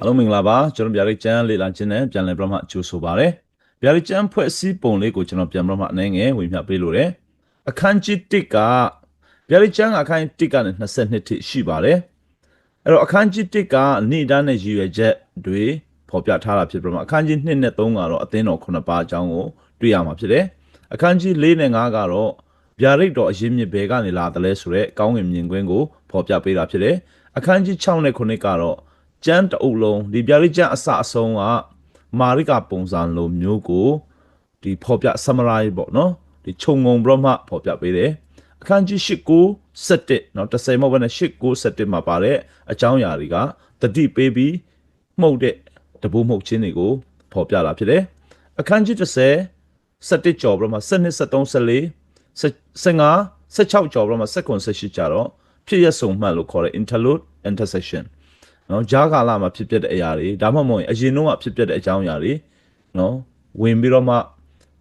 အားလုံးမင်္ဂလာပါကျွန်တော်ဗျာဒိတ်ကျန်းလေ့လာခြင်းနဲ့ပြန်လည်ပြမအကျိုးဆိုပါရစေဗျာဒိတ်ကျန်းဖွဲ့စည်းပုံလေးကိုကျွန်တော်ပြန်ပြမအနေငယ်ဝင်ပြပေးလို့ရတယ်အခန်းကြီး1ကဗျာဒိတ်ကျန်းအခန်းကြီး1ကနေ22ထိရှိပါတယ်အဲ့တော့အခန်းကြီး1ကနေ့တိုင်းနဲ့ရည်ရွယ်ချက်တွေဖော်ပြထားတာဖြစ်ပြီးတော့အခန်းကြီး2နဲ့3ကတော့အသင်းတော်9ပါးအကြောင်းကိုတွေ့ရမှာဖြစ်တယ်အခန်းကြီး4နဲ့5ကတော့ဗျာဒိတ်တော်အရင်မြစ်ဘဲကနေလာတယ်လဲဆိုတော့ကောင်းကင်မြင်ကွင်းကိုဖော်ပြပေးတာဖြစ်တယ်အခန်းကြီး6နဲ့9ကတော့ကျမ်းတအုပ်လုံးဒီဗျာဒိတ်ကျမ်းအစအဆုံးကမာရိကပုံစံလိုမျိုးကိုဒီဖော်ပြ summarize ပေါ့နော်ဒီခြုံငုံပြီးတော့မှဖော်ပြပေးတယ်အခန်းကြီး8 9 17เนาะ10မဟုတ်ဘဲနဲ့8 9 17မှာပါတဲ့အကြောင်းအရာတွေကတတိပေးပြီးမှုတ်တဲ့တပူးမှုတ်ခြင်းတွေကိုဖော်ပြတာဖြစ်တယ်အခန်းကြီး10 17ကျော်ပြီးတော့မှ12 13 14 15 16ကျော်ပြီးတော့မှ19 18ကြတော့ဖြစ်ရဆုံမှတ်လို့ခေါ်တဲ့ interlude intersectionနော်ဂျာကာလာမှာဖြစ်ပျက်တဲ့အရာတွေဒါမှမဟုတ်အရင်တော့ဖြစ်ပျက်တဲ့အကြောင်းအရာတွေနော်ဝင်ပြီးတော့မှ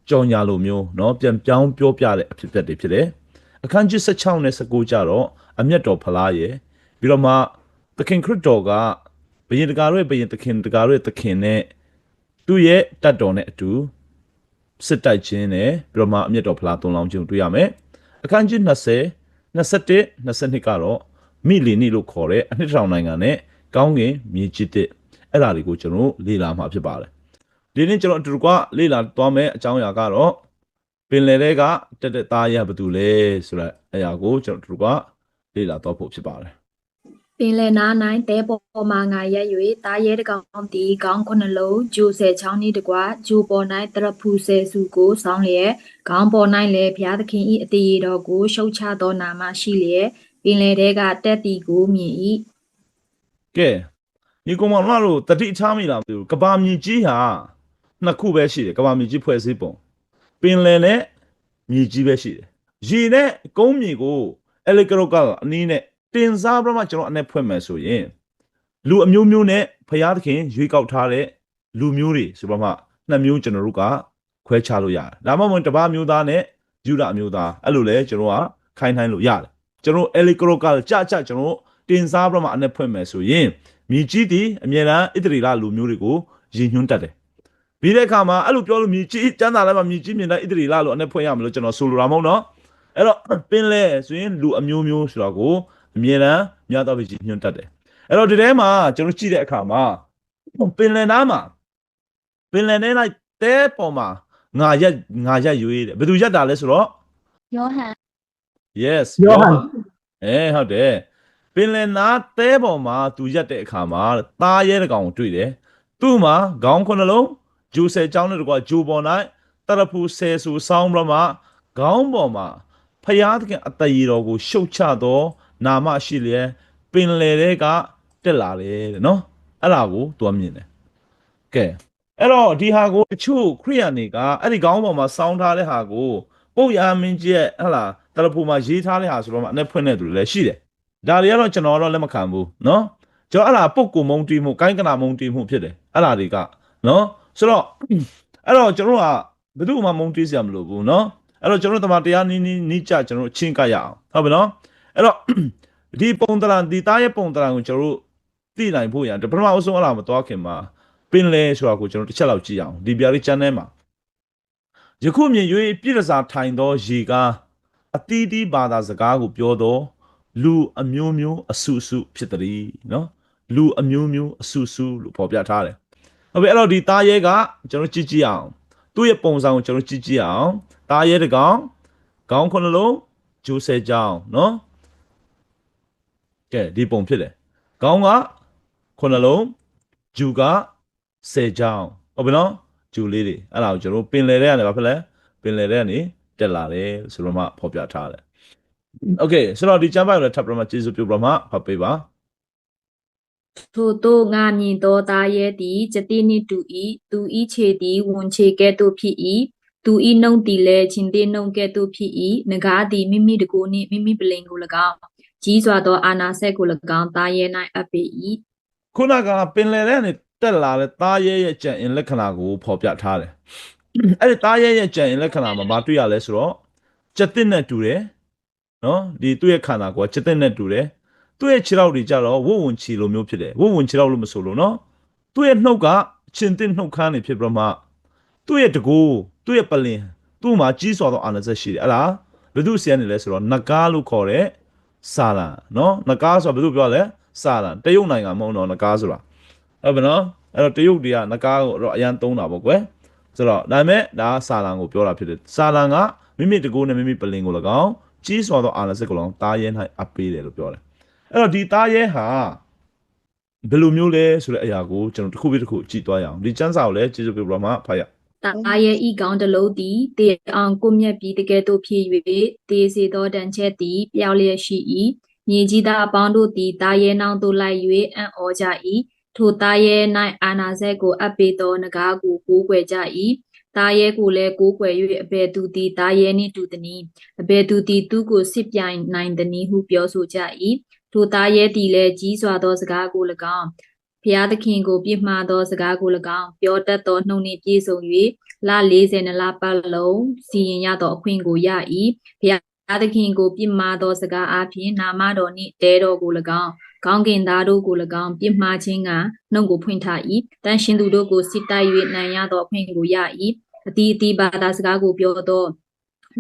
ကြော်ညာလိုမျိုးနော်ပြန်ပြောင်းပြောပြတဲ့အဖြစ်ပျက်တွေဖြစ်တယ်အခန်းကြီး16နဲ့19ကြတော့အမျက်တော်ဖလားရယ်ပြီးတော့မှသခင်ခရစ်တော်ကဘယင်တကာရဲ့ဘယင်သခင်တကာရဲ့သခင်နဲ့သူ့ရဲ့တတ်တော်နဲ့အတူစစ်တိုက်ခြင်းနဲ့ပြီးတော့မှအမျက်တော်ဖလားသွန်လောင်းခြင်းတွေ့ရမယ်အခန်းကြီး20 21 22ကတော့မိလီနီလို့ခေါ်တဲ့အနှစ်ထောင်နိုင်ငံနဲ့ကောင်းကင်မြေကြီးတဲ့အဲ့ဒါတွေကိုကျွန်တော်လေ့လာမှာဖြစ်ပါတယ်ဒီနေ့ကျွန်တော်အတူတကွလေ့လာသွားမယ့်အကြောင်းအရာကတော့ပင်လယ်တွေကတက်တက်သားရဘာတူလဲဆိုတဲ့အရာကိုကျွန်တော်အတူတကွလေ့လာသွားဖို့ဖြစ်ပါတယ်ပင်လယ်နား၌တဲပေါ်မှာငါရက်၍သားရဲတကောင်တီခေါင်း9လုံးဂျိုဆယ်ချောင်းဤတကွဂျိုပေါ်၌တရဖူဆယ်စုကိုဆောင်းလျက်ခေါင်းပေါ်၌လည်းဘုရားသခင်၏အတေတော်ကိုရှုတ်ချသောနာမရှိလျက်ပင်လယ်တဲကတက်တီကိုမြင်၏ကဲဒီကောင်မတို့တတိထားမိလားမသိဘူးကဘာမြေကြီးဟာနှစ်ခုပဲရှိတယ်ကဘာမြေကြီးဖွဲ့စည်းပုံပင်လယ်နဲ့မြေကြီးပဲရှိတယ်ရေနဲ့ကုန်းမြေကို electrical အနည်းနဲ့တင်စားပြီးမှကျွန်တော်အနေဖွင့်မယ်ဆိုရင်လူအမျိုးမျိုးနဲ့ဖျားသခင်ရွေးကောက်ထားတဲ့လူမျိုးတွေဆိုတော့မှနှစ်မျိုးကျွန်တော်တို့ကခွဲခြားလို့ရတယ်ဒါမှမဟုတ်တပါးမျိုးသားနဲ့ယူဒအမျိုးသားအဲ့လိုလဲကျွန်တော်ကခိုင်းလို့ရတယ်ကျွန်တော် electrical ကြကျွန်တော်တင်စားပြီးမှအနေဖွင့်မယ်ဆိုရင်မြေကြီးတည်အမြဲတမ်းဣသရေလလူမျိုးတွေကိုယဉ်ညွှန်းတတ်တယ်ပြီးတဲ့အခါမှာအဲ့လိုပြောလို့မြေကြီးကျမ်းစာထဲမှာမြေကြီးမြင်တဲ့ဣသရေလလို့အနေဖွင့်ရမလို့ကျွန်တော်ဆိုလိုတာမဟုတ်နော်အဲ့တော့ပင်လဲဆိုရင်လူအမျိုးမျိုးဆိုတော့ကိုအမြဲတမ်းမြတ်တော်ဘုရားညွှန်တတ်တယ်အဲ့တော့ဒီထဲမှာကျွန်တော်ကြည့်တဲ့အခါမှာပင်လယ်နားမှာပင်လယ်ထဲ၌တဲပေါ်မှာငါရက်ရွေးတယ်ဘယ်သူရက်တာလဲဆိုတော့ယောဟန် yes ယောဟန်ဟုတ်တယ်ပင်လယ်နားတဲပေါ်မှာသူရက်တဲ့အခါမှာသားရဲတကောင်ကိုတွေ့တယ်သူ့မှာခေါင်း9လုံးဂျိုဆယ်ချောင်းနဲ့တကွာဂျိုပေါ်၌တရဖူဆယ်ဆူဆောင်းပြီးမှခေါင်းပေါ်မှာဖျားသခင်အတရေတော်ကိုရှုတ်ချသောနာမရှိလျက်ပင်လယ်တွေကတက်လာတယ်တဲ့နော်အဲ့ဒါကိုသူကမြင်တယ်ကဲအဲ့တော့ဒီဟာကိုတချို့ခရိယာနေကအဲ့ဒီခေါင်းပေါ်မှာစောင်းထားတဲ့ဟာကိုပုတ်ရမင်းကြီးရဲ့ဟလာတရဖူမှာရေးထားတဲ့ဟာဆိုတော့မှအနဲ့ဖွင့်တဲ့သူတွေလည်းရှိတယ်ဒါတွေကတော့ကျွန်တော်တော့လက်မခံဘူးနော်ကျွန်တော်အဲ့ဒါပုတ်ကိုမုံတီးမှုကိုင်းကနာမုံတီးမှုဖြစ်တယ်အဲ့ဒါတွေကနော်ဆိုတော့အဲ့တော့ကျွန်တော်ကဘယ်သူမှမုံတီးစရာမလိုဘူးနော်အဲ့တော့ကျွန်တော်တမန်တရားနီးကြကျွန်တော်ချင်းကရအောင်ဟုတ်ပြီနော်အဲ့တော့ဒီပုံတရံဒီသားရဲ့ပုံတရံကိုကျွန်တော်တို့သိနိုင်ဖို့ရပထမအဆုံးအလားမသွားခင်မှာပင်လေဆိုတာကိုကျွန်တော်တစ်ချက်လောက်ကြည့်အောင်ဒီပြားလေးချမ်းထဲမှာယခုမြင်၍ပြည့်စာထိုင်သောရေကအတီးတီးဘာသာစကားကိုပြောသောလူအမျိုးမျိုးအစုစုဖြစ်သည်နော်လူအမျိုးမျိုးအစုစုလို့ဖော်ပြထားတယ်ဟုတ်ပြီအဲ့တော့ဒီသားရဲကကျွန်တော်ကြည့်အောင်သူ့ရဲ့ပုံစံကိုကျွန်တော်ကြည့်အောင်သားရဲတကောင်ခေါင်း9လုံးဂျိုဆယ်ကြောင်းနော်ကဲဒီပုံဖြစ်တယ်ခေါင်းက9လုံးဂျူက10ကြောင်းဟုတ်ပြီနော်ဂျူလေးတွေအဲ့ဒါကိုကျွန်တော်ပင်လယ်ထဲကနေဘာဖြစ်လဲပင်လယ်ထဲကနေတက်လာတယ်ဆိုတော့မှဖော်ပြထားတယ်โอเคဆိုတော့ဒီကျမ်းပိုက်ကိုလည်းထပ်ပြီးမှကျေးဇူးပြုပြီးမှဖတ်ပေးပါထို့သို့ငါမြင်သောသားရဲသည်ကျတိနှင့်တူ၏သူဤခြေသည်ဝန်ခြေကဲ့သို့ဖြစ်၏သူဤနှုံသည်လည်းချင်းသေးနှုံကဲ့သို့ဖြစ်၏ငကားသည်မိမိတကိုယ်နှင့်မိမိပလင်ကို၎င်းကြီးစွာသောအာနာဆက်ကို၎င်းသားရဲ၌အပ်ပေ၏ခုနကပင်လယ်ထဲကနေတက်လာတဲ့သားရဲရဲ့ကြံ့င်လက္ခဏာကိုဖော်ပြထားတယ်အဲ့ဒီသားရဲရဲ့ကြံ့င်လက္ခဏာမှာမတွေ့ရလဲဆိုတော့ကျက်တစ်နဲ့တူတယ်နော်ဒီသူ့ရဲ့ခန္ဓာကိုကျက်တစ်နဲ့တူတယ်သူ့ရဲ့ခြေထောက်တွေကြတော့ဝုတ်ဝင်ချီလိုမျိုးဖြစ်တယ်ဝုတ်ဝင်ခြေထောက်လို့မဆိုလို့နော် သူ့ရဲ့နှုတ်ကချင်းတင်နှုတ်ခမ်းနေဖြစ်ပြီးတော့မှသူ့ရဲ့တကူသူ့ရဲ့ပလင်သူ့မှာကြီးစွာသောအာဏာစက်ရှိတယ်အဲ့ဒါဘယ်သူဆရာနေလဲဆိုတော့နဂါလို့ခေါ်တဲ့စာလံနော်နဂါဆိုတာဘယ်သူပြောလဲစာလံတရုတ်နိုင်ငံမဟုတ်တော့နဂါဆိုတာဟုတ်ပြီနော်အဲ့တော့တရုတ်တွေကနဂါကိုတော့အရန်သုံးတာပေါ့ကွယ်ဆိုတော့ဒါပေမဲ့ဒါစာလံကိုပြောတာဖြစ်တယ်စာလံကမိမိတကူနဲ့မိမိပလင်ကို၎င်းကြီးစွာသောအာဏာစက်ကို၎င်းတားရဲ၌အပ်ပေးတယ်လို့ပြောတယ်အဲ့တော့ဒီတားရဲဟာဘယ်လိုမျိုးလဲဆိုတဲ့အရာကိုကျွန်တော်တစ်ခုပြီးတစ်ခုကြည့်သွားရအောင်ဒီကျမ်းစာကိုလည်းကျေးဇူးပြုပါမှာဖတ်ရ တာရဲ့ဤကောင်းတလုံးသည်တေအောင်ကိုမြက်ပြီးတကယ်တို့ဖြစ်၍တေစေသောတန်ချက်သည်ပျောက်လျက်ရှိ၏မြေကြီးသားအပေါင်းတို့သည်တာရဲ့နောင်သို့လိုက်၍အံ့ဩကြ၏ထိုတာရဲ့၌အာနာဇက်ကိုအပ်ပေသောနဂါကိုကိုးကွယ်ကြ၏တာရဲ့ကိုလည်းကိုးကွယ်၍အဘယ်သူသည်တာရဲ့နှင့်တူသည်အဘယ်သူသည်သူကိုစစ်ပြိုင်နိုင်သည်ဟုပြောဆိုကြ၏ထိုတာရဲ့သည်လည်းကြီးစွာသောစကားကို၎င်းဖျားသခင်ကိုပြစ်မှားသောစကားကို၎င်းပြောတတ်သောနှုတ်နှင့်ပြည့်စုံ၍လ40လပတ်လုံးစီရင်ရသောအခွင့်ကိုရ၏ဘုရားသခင်ကိုပြစ်မှားသောစကားအပြင်နာမတော်နှင့်တဲတော်ကို၎င်းကောင်းကင်သားတို့ကို၎င်းပြစ်မှားခြင်းကနှုတ်ကိုဖွင့်ထား၏တန်ရှင်သူတို့ကိုစစ်တိုက်၍နိုင်ရသောအခွင့်ကိုရ၏အတီးအတီးဘာသာစကားကိုပြောသော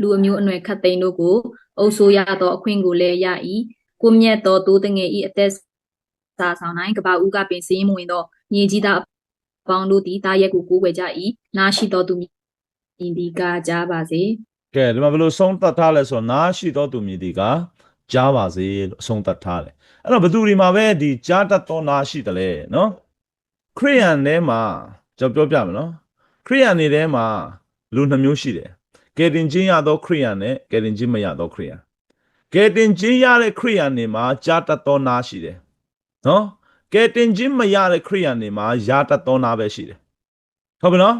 လူအမျိုးအနွယ်ခတ်သိမ်းတို့ကိုအုပ်ဆိုးရသောအခွင့်ကိုလည်းရ၏ကိုမြတ်သောတိုးတငယ်၏အသက်စာဆောင်၌ကပ္ပဦးကပင်စည်းမဝင်သောမြေကြီးသားပေါင်းတို့သည်တာရက်ကိုကိုးကွယ်ကြ၏နာရှိသောသူမြည်ဒီကကြားပါစေ ကဲဒီမှာဘယ်လိုဆုံးသတ်ထားလဲဆိုတော့နားရှိသောသူမြည်ဒီကကြားပါစေလို့ဆုံးသတ်ထားတယ်အဲ့တော့ဘယ်သူဒီမှာပဲဒီကြားတတ်သောနားရှိတယ်လေနော်ခရိယန်ထဲမှာကျွန်တော်ပြောပြမယ်နော်ခရိယန်တွေထဲမှာလူနှမျိုးရှိတယ်ကယ်တင်ခြင်းရသောခရိယန်နဲ့ကယ်တင်ခြင်းမရသောခရိယန်ကယ်တင်ခြင်းရတဲ့ခရိယန်တွေမှာကြားတတ်သောနားရှိတယ်နော်ကယ်တင်ခြင်းမရတဲ့ခရိယန်တွေမှာယာတတ်သောနားပဲရှိတယ်ဟုတ်ပြီနော်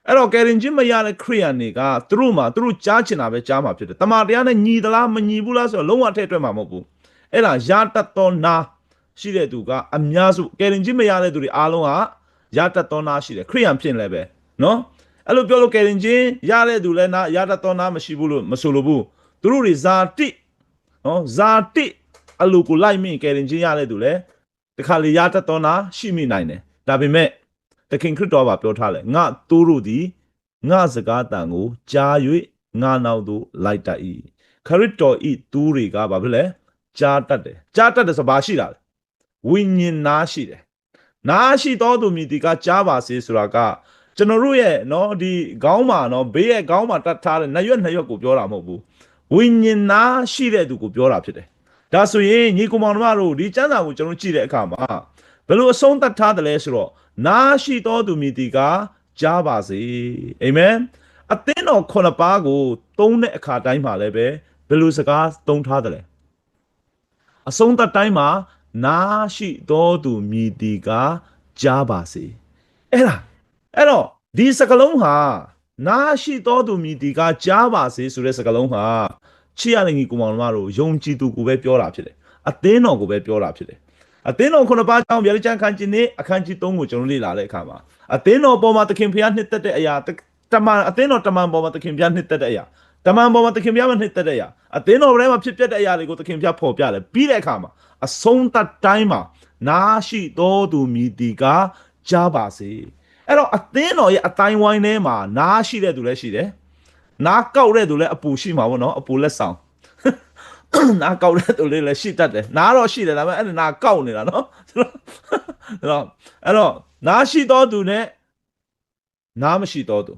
အဲ့တော့ကယ်တင်ခြင်းမရတဲ့ခရိယန်တွေကသူတို့ကြားချင်တာပဲကြားမှာဖြစ်တယ်တမန်တရားနဲ့ညီသလားမညီဘူးလားဆိုတော့လုံးဝထည့်တွက်မှာမဟုတ်ဘူးအဲ့ဒါယာတတ်သောနားရှိတဲ့သူကအများစုကယ်တင်ခြင်းမရတဲ့သူတွေအားလုံးကယာတတ်သောနားရှိတယ်ခရိယန်ဖြစ်လည်းပဲနော်အဲ့လိုပြောလို့ကယ်တင်ခြင်းရတဲ့သူလည်းနာယာတတ်သောနားမရှိဘူးလို့မဆိုလိုဘူးသူတို့တွေဇာတိနော်ဇာတိအလိုကိုလိုက်မိကယ်တင်ခြင်းရတဲ့သူလည်းတခါလေယာတတ်သောနားရှိမိနိုင်တယ်ဒါပေမဲ့သခင်ခရစ်တော်ကပြောထားတယ်ငါသူတို့သည်ငါစကားတန်ကိုကြား၍ငါနောက်သို့လိုက်တတ်၏ခရစ်တော်ဤသူတွေကဘာဖြစ်လဲကြားတတ်တယ်ဆိုဘာရှိတာလဲဝိညာဉ်နာရှိတယ်နာရှိတော်သူမြည်ဒီကကြားပါစေဆိုတာကကျွန်တော်တို့ရဲ့เนาะဒီခေါင်းမှာเนาะဘေးရဲ့ခေါင်းမှာတတ်ထားတဲ့နှစ်ရွက်ကိုပြောတာမဟုတ်ဘူးဝိညာဉ်နာရှိတဲ့သူကိုပြောတာဖြစ်တယ်ဒါဆိုရင်ညီကောင်မောင်တို့ဒီကျမ်းစာကိုကျွန်တော်ကြည့်တဲ့အခါမှာဘယ်လိုအဆုံးသတ်ထားတယ်လဲဆိုတော့နာရှိတော်သူမြည်ဒီကကြားပါစေအာမင်အသင်းတော်9ပါးကိုသုံးတဲ့အခါတိုင်းမှာလည်းပဲဘယ်လိုစကားသုံးထားတယ်လဲအဆုံးသတ်တိုင်းမှာနာရှိတော်သူမြည်ဒီကကြားပါစေအဲ့တော့ဒီစကားလုံးဟာနာရှိတော်သူမြည်ဒီကကြားပါစေဆိုတဲ့စကားလုံးဟာချစ်ရတဲ့ညီကောင်မောင်တို့ယုံကြည်သူကိုပဲပြောတာဖြစ်တယ်အသင်းတော်ကိုပဲပြောတာဖြစ်တယ်အသင်းတော်9ပါးကြောင့်ဗျာဒိတ်ကျမ်းခန်းကြီးနဲ့အခန်းကြီး3ကိုကျွန်တော်လေ့လာတဲ့အခါမှာအသင်းတော်ပေါ်မှာသခင်ဖျားနှစ်သက်တဲ့အရာတမန်အသင်းတော်တမန်ပေါ်မှာသခင်ဖျားနှစ်သက်တဲ့အရာတမန်ပေါ်မှာသခင်ဖျားမနှစ်သက်တဲ့အရာအသင်းတော်ထဲမှာဖြစ်ပျက်တဲ့အရာတွေကိုသခင်ဖျားဖော်ပြတယ်ပြီးတဲ့အခါမှာအဆုံးသတ်တိုင်းမှာနာရှိတော်သူမြည်ဒီကကြားပါစေအဲ့တော့အသင်းတော်ရဲ့အတိုင်းဝိုင်းထဲမှာနာရှိတဲ့သူလည်းရှိတယ်နာကောက်တဲ့သူလည်းအပူရှိမှာပေါ့နော်အပူလက်ဆောင်နာကောက်တဲ့သူလေးလည်းရှိတတ်တယ်နာတော့ရှိတယ်ဒါပေမဲ့အဲ့ဒါနာကောက်နေတာနော်အဲ့တော့နာရှိတော်သူနဲ့နာမရှိတော်သူ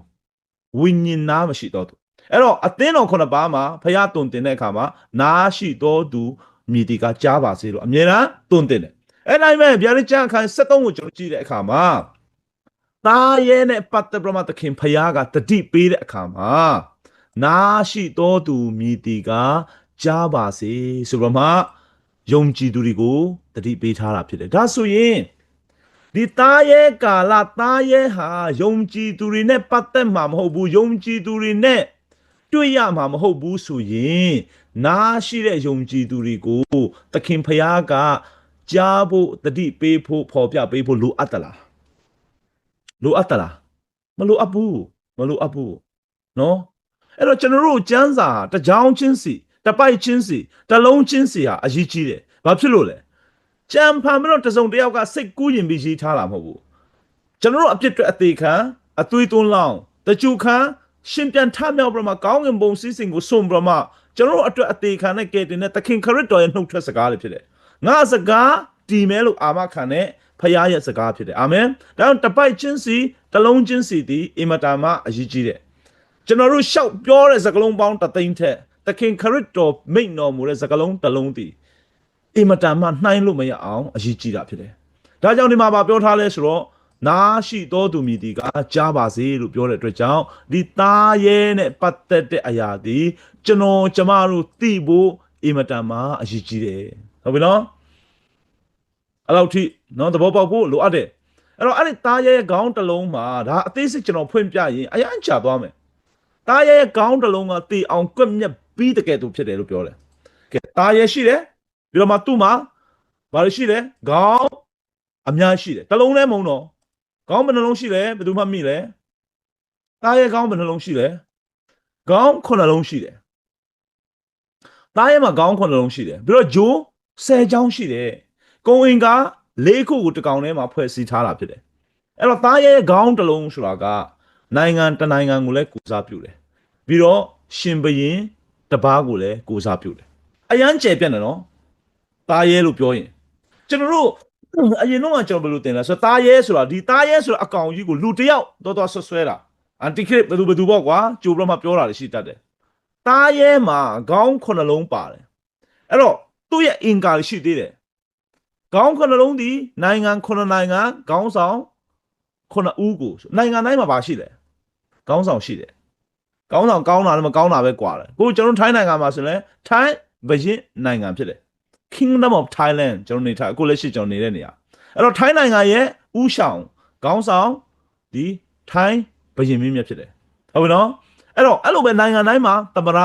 ဝိညာဉ်နာမရှိတော်သူအဲ့တော့အသင်းတော်9ပါးမှာဖခင်တုံတင်တဲ့အခါမှာနာရှိတော်သူမြည်ဒီကကြားပါစေလို့အမြဲတမ်းတုံတင်တယ်အဲ့တိုင်းပဲဗျာဒိတ်ကျမ်းအခန်း73ကိုကျွန်တော်ကြည့်တဲ့အခါမှာသားရဲနဲ့ပတ်သက်ပြီးမှသခင်ဖခင်ကတတိပေးတဲ့အခါမှာနာရှိတော်သူမြည်ဒီကကြားပါစေဆိုတော့မှယုံကြည်သူတွေကိုတတိပေးထားတာဖြစ်တယ်ဒါဆိုရင်ဒီသားရဲကာလသားရဲဟာယုံကြည်သူတွေနဲ့ပတ်သက်မှာမဟုတ်ဘူးယုံကြည်သူတွေနဲ့တွေ့ရမှာမဟုတ်ဘူးဆိုရင်နာရှိတဲ့ယုံကြည်သူတွေကိုသခင်ဖခင်ကကြားဖို့တတိပေးဖို့ဖော်ပြပေးဖို့လိုအပ်သလားလိုအပ်သလားမလိုအပ်ဘူးနော်အဲ့တော့ကျွန်တော်တို့ကျမ်းစာတကြောင်ချင်းစီတပိုက်ချင်းစီတလုံးချင်းစီဟာအရေးကြီးတယ်ဘာဖြစ်လို့လဲ ကြံဖန်ပြီးတော့တစုံတစ်ယောက်ကစိတ်ကူးရင်ပြီးရေးထားတာမဟုတ်ဘူးကျွန်တော်တို့အပြစ်တွေအသေးခံအသွေးသွန်းလောင်းတကြူခံရှင်ပြန်ထမြောက်ပြီးမှကောင်းငင်ဘုံစည်းစိမ်ကိုစွန့်ပြီးမှကျွန်တော်တို့အတွက်အသေးခံနဲ့ကဲတင်တဲ့သခင်ခရစ်တော်ရဲ့နှုတ်ထွက်စကားတွေဖြစ်တယ်ငါစကားတည်မဲလို့အာမခံတဲ့ဖခင်ရဲ့စကားဖြစ်တယ်အာမင်ဒါကြောင့်တပိုက်ချင်းစီတလုံးချင်းစီဒီအင်မတန်မှအရေးကြီးတယ်ကျွန်တော်တို့ရှောက်ပြောတဲ့စကားလုံးပေါင်းတသိန်းထက်သခင်ခရစ်တော်မိန့်တော်မူတဲ့စကားလုံးတစ်လုံးတည်အင်မတန်မှနှိုင်းလို့မရအောင်အရေးကြီးတာဖြစ်တယ်ဒါကြောင့်ဒီမှာပြောထားလဲဆိုတော့နာရှိတော်သူမြည်ဒီကကြားပါစေလို့ပြောတဲ့အတွက်ကြောင့်ဒီသားရဲနဲ့ပတ်သက်တဲ့အရာဒီကျွန်တော်ကျမတို့သိဖို့အင်မတန်မှအရေးကြီးတယ်ဟုတ်ပြီနော်အဲ့လောက်ထိနော်သဘောပေါက်ဖို့လိုအပ်တယ်အဲ့တော့အဲ့ဒီသားရဲခေါင်းတစ်လုံးမှာဒါအသေးစိတ်ကျွန်တော်ဖွင့်ပြရင်အရန်ချသွားမယ်သားရဲခေါင်းတစ်လုံးကတည်အောင်ကွက်မြက်ပြီးတကယ်သူဖြစ်တယ်လို့ပြောတယ်ကဲသားရဲရှိတယ်ပြီးတော့မှသူ့မှာဘာလို့ရှိလဲခေါင်းအများရှိတယ်တစ်လုံးလဲမုံတော့ခေါင်းဘယ်နှလုံးရှိလဲဘယ်သူမှမိလဲသားရဲခေါင်းဘယ်နှလုံးရှိလဲခေါင်း9လုံးရှိတယ်သားရဲမှာခေါင်း9လုံးရှိတယ်ပြီးတော့ဂျိုး10ချောင်းရှိတယ်ကုံအင်က4ခုကိုတစ်ကောင်ထဲမှာဖွဲ့စည်းထားတာဖြစ်တယ်အဲ့တော့သားရဲခေါင်းတစ်လုံးဆိုတာကနိုင်ငံတစ်နိုင်ငံကိုလည်းကိုစားပြုတယ်ပြီးတော့ရှင်ဘရင်တပားကိုလည်းကိုစားပြုတယ်အရန်ကျယ်ပြန့်တယ်နော်သားရဲလို့ပြောရင်ကျွန်တော်တို့အရင်တော့ကျွန်တော်ဘယ်လိုတင်လဲဆိုတော့သားရဲဆိုတာဒီသားရဲဆိုတာအကောင်ကြီးကိုလူတယောက်တော်ဆွဲတာအန်တီခရစ်ဘယ်သူပေါ့ကွာကြိုပြီးမှပြောတာရှိတတ်တယ်သားရဲမှာခေါင်း9လုံးပါတယ်အဲ့တော့သူ့ရဲ့အင်္ဂါရှိသေးတယ်ခေါင်း9လုံးဒီနိုင်ငံ9နိုင်ငံခေါင်းဆောင်9ဦးကိုနိုင်ငံတိုင်းမှာပါရှိတယ်ခေါင်းဆောင်ရှိတယ်ခေါင်းဆောင်ကောင်းတာလည်းမကောင်းတာပဲကွာတယ်ကိုကျွန်တော်ထိုင်းနိုင်ငံမှာဆိုရင်ထိုင်းဘရင်နိုင်ငံဖြစ်တယ်Kingdom of Thailand ကျွန်တော်နေထားအခုလက်ရှိကျွန်တော်နေတဲ့နေရာအဲ့တော့ထိုင်းနိုင်ငံရဲ့ဥဆောင်ခေါင်းဆောင်ဒီထိုင်းဘရင်မင်းမြတ်ဖြစ်တယ်ဟုတ်ပြီနော်အဲ့တော့အဲ့လိုပဲနိုင်ငံတိုင်းမှာသမရ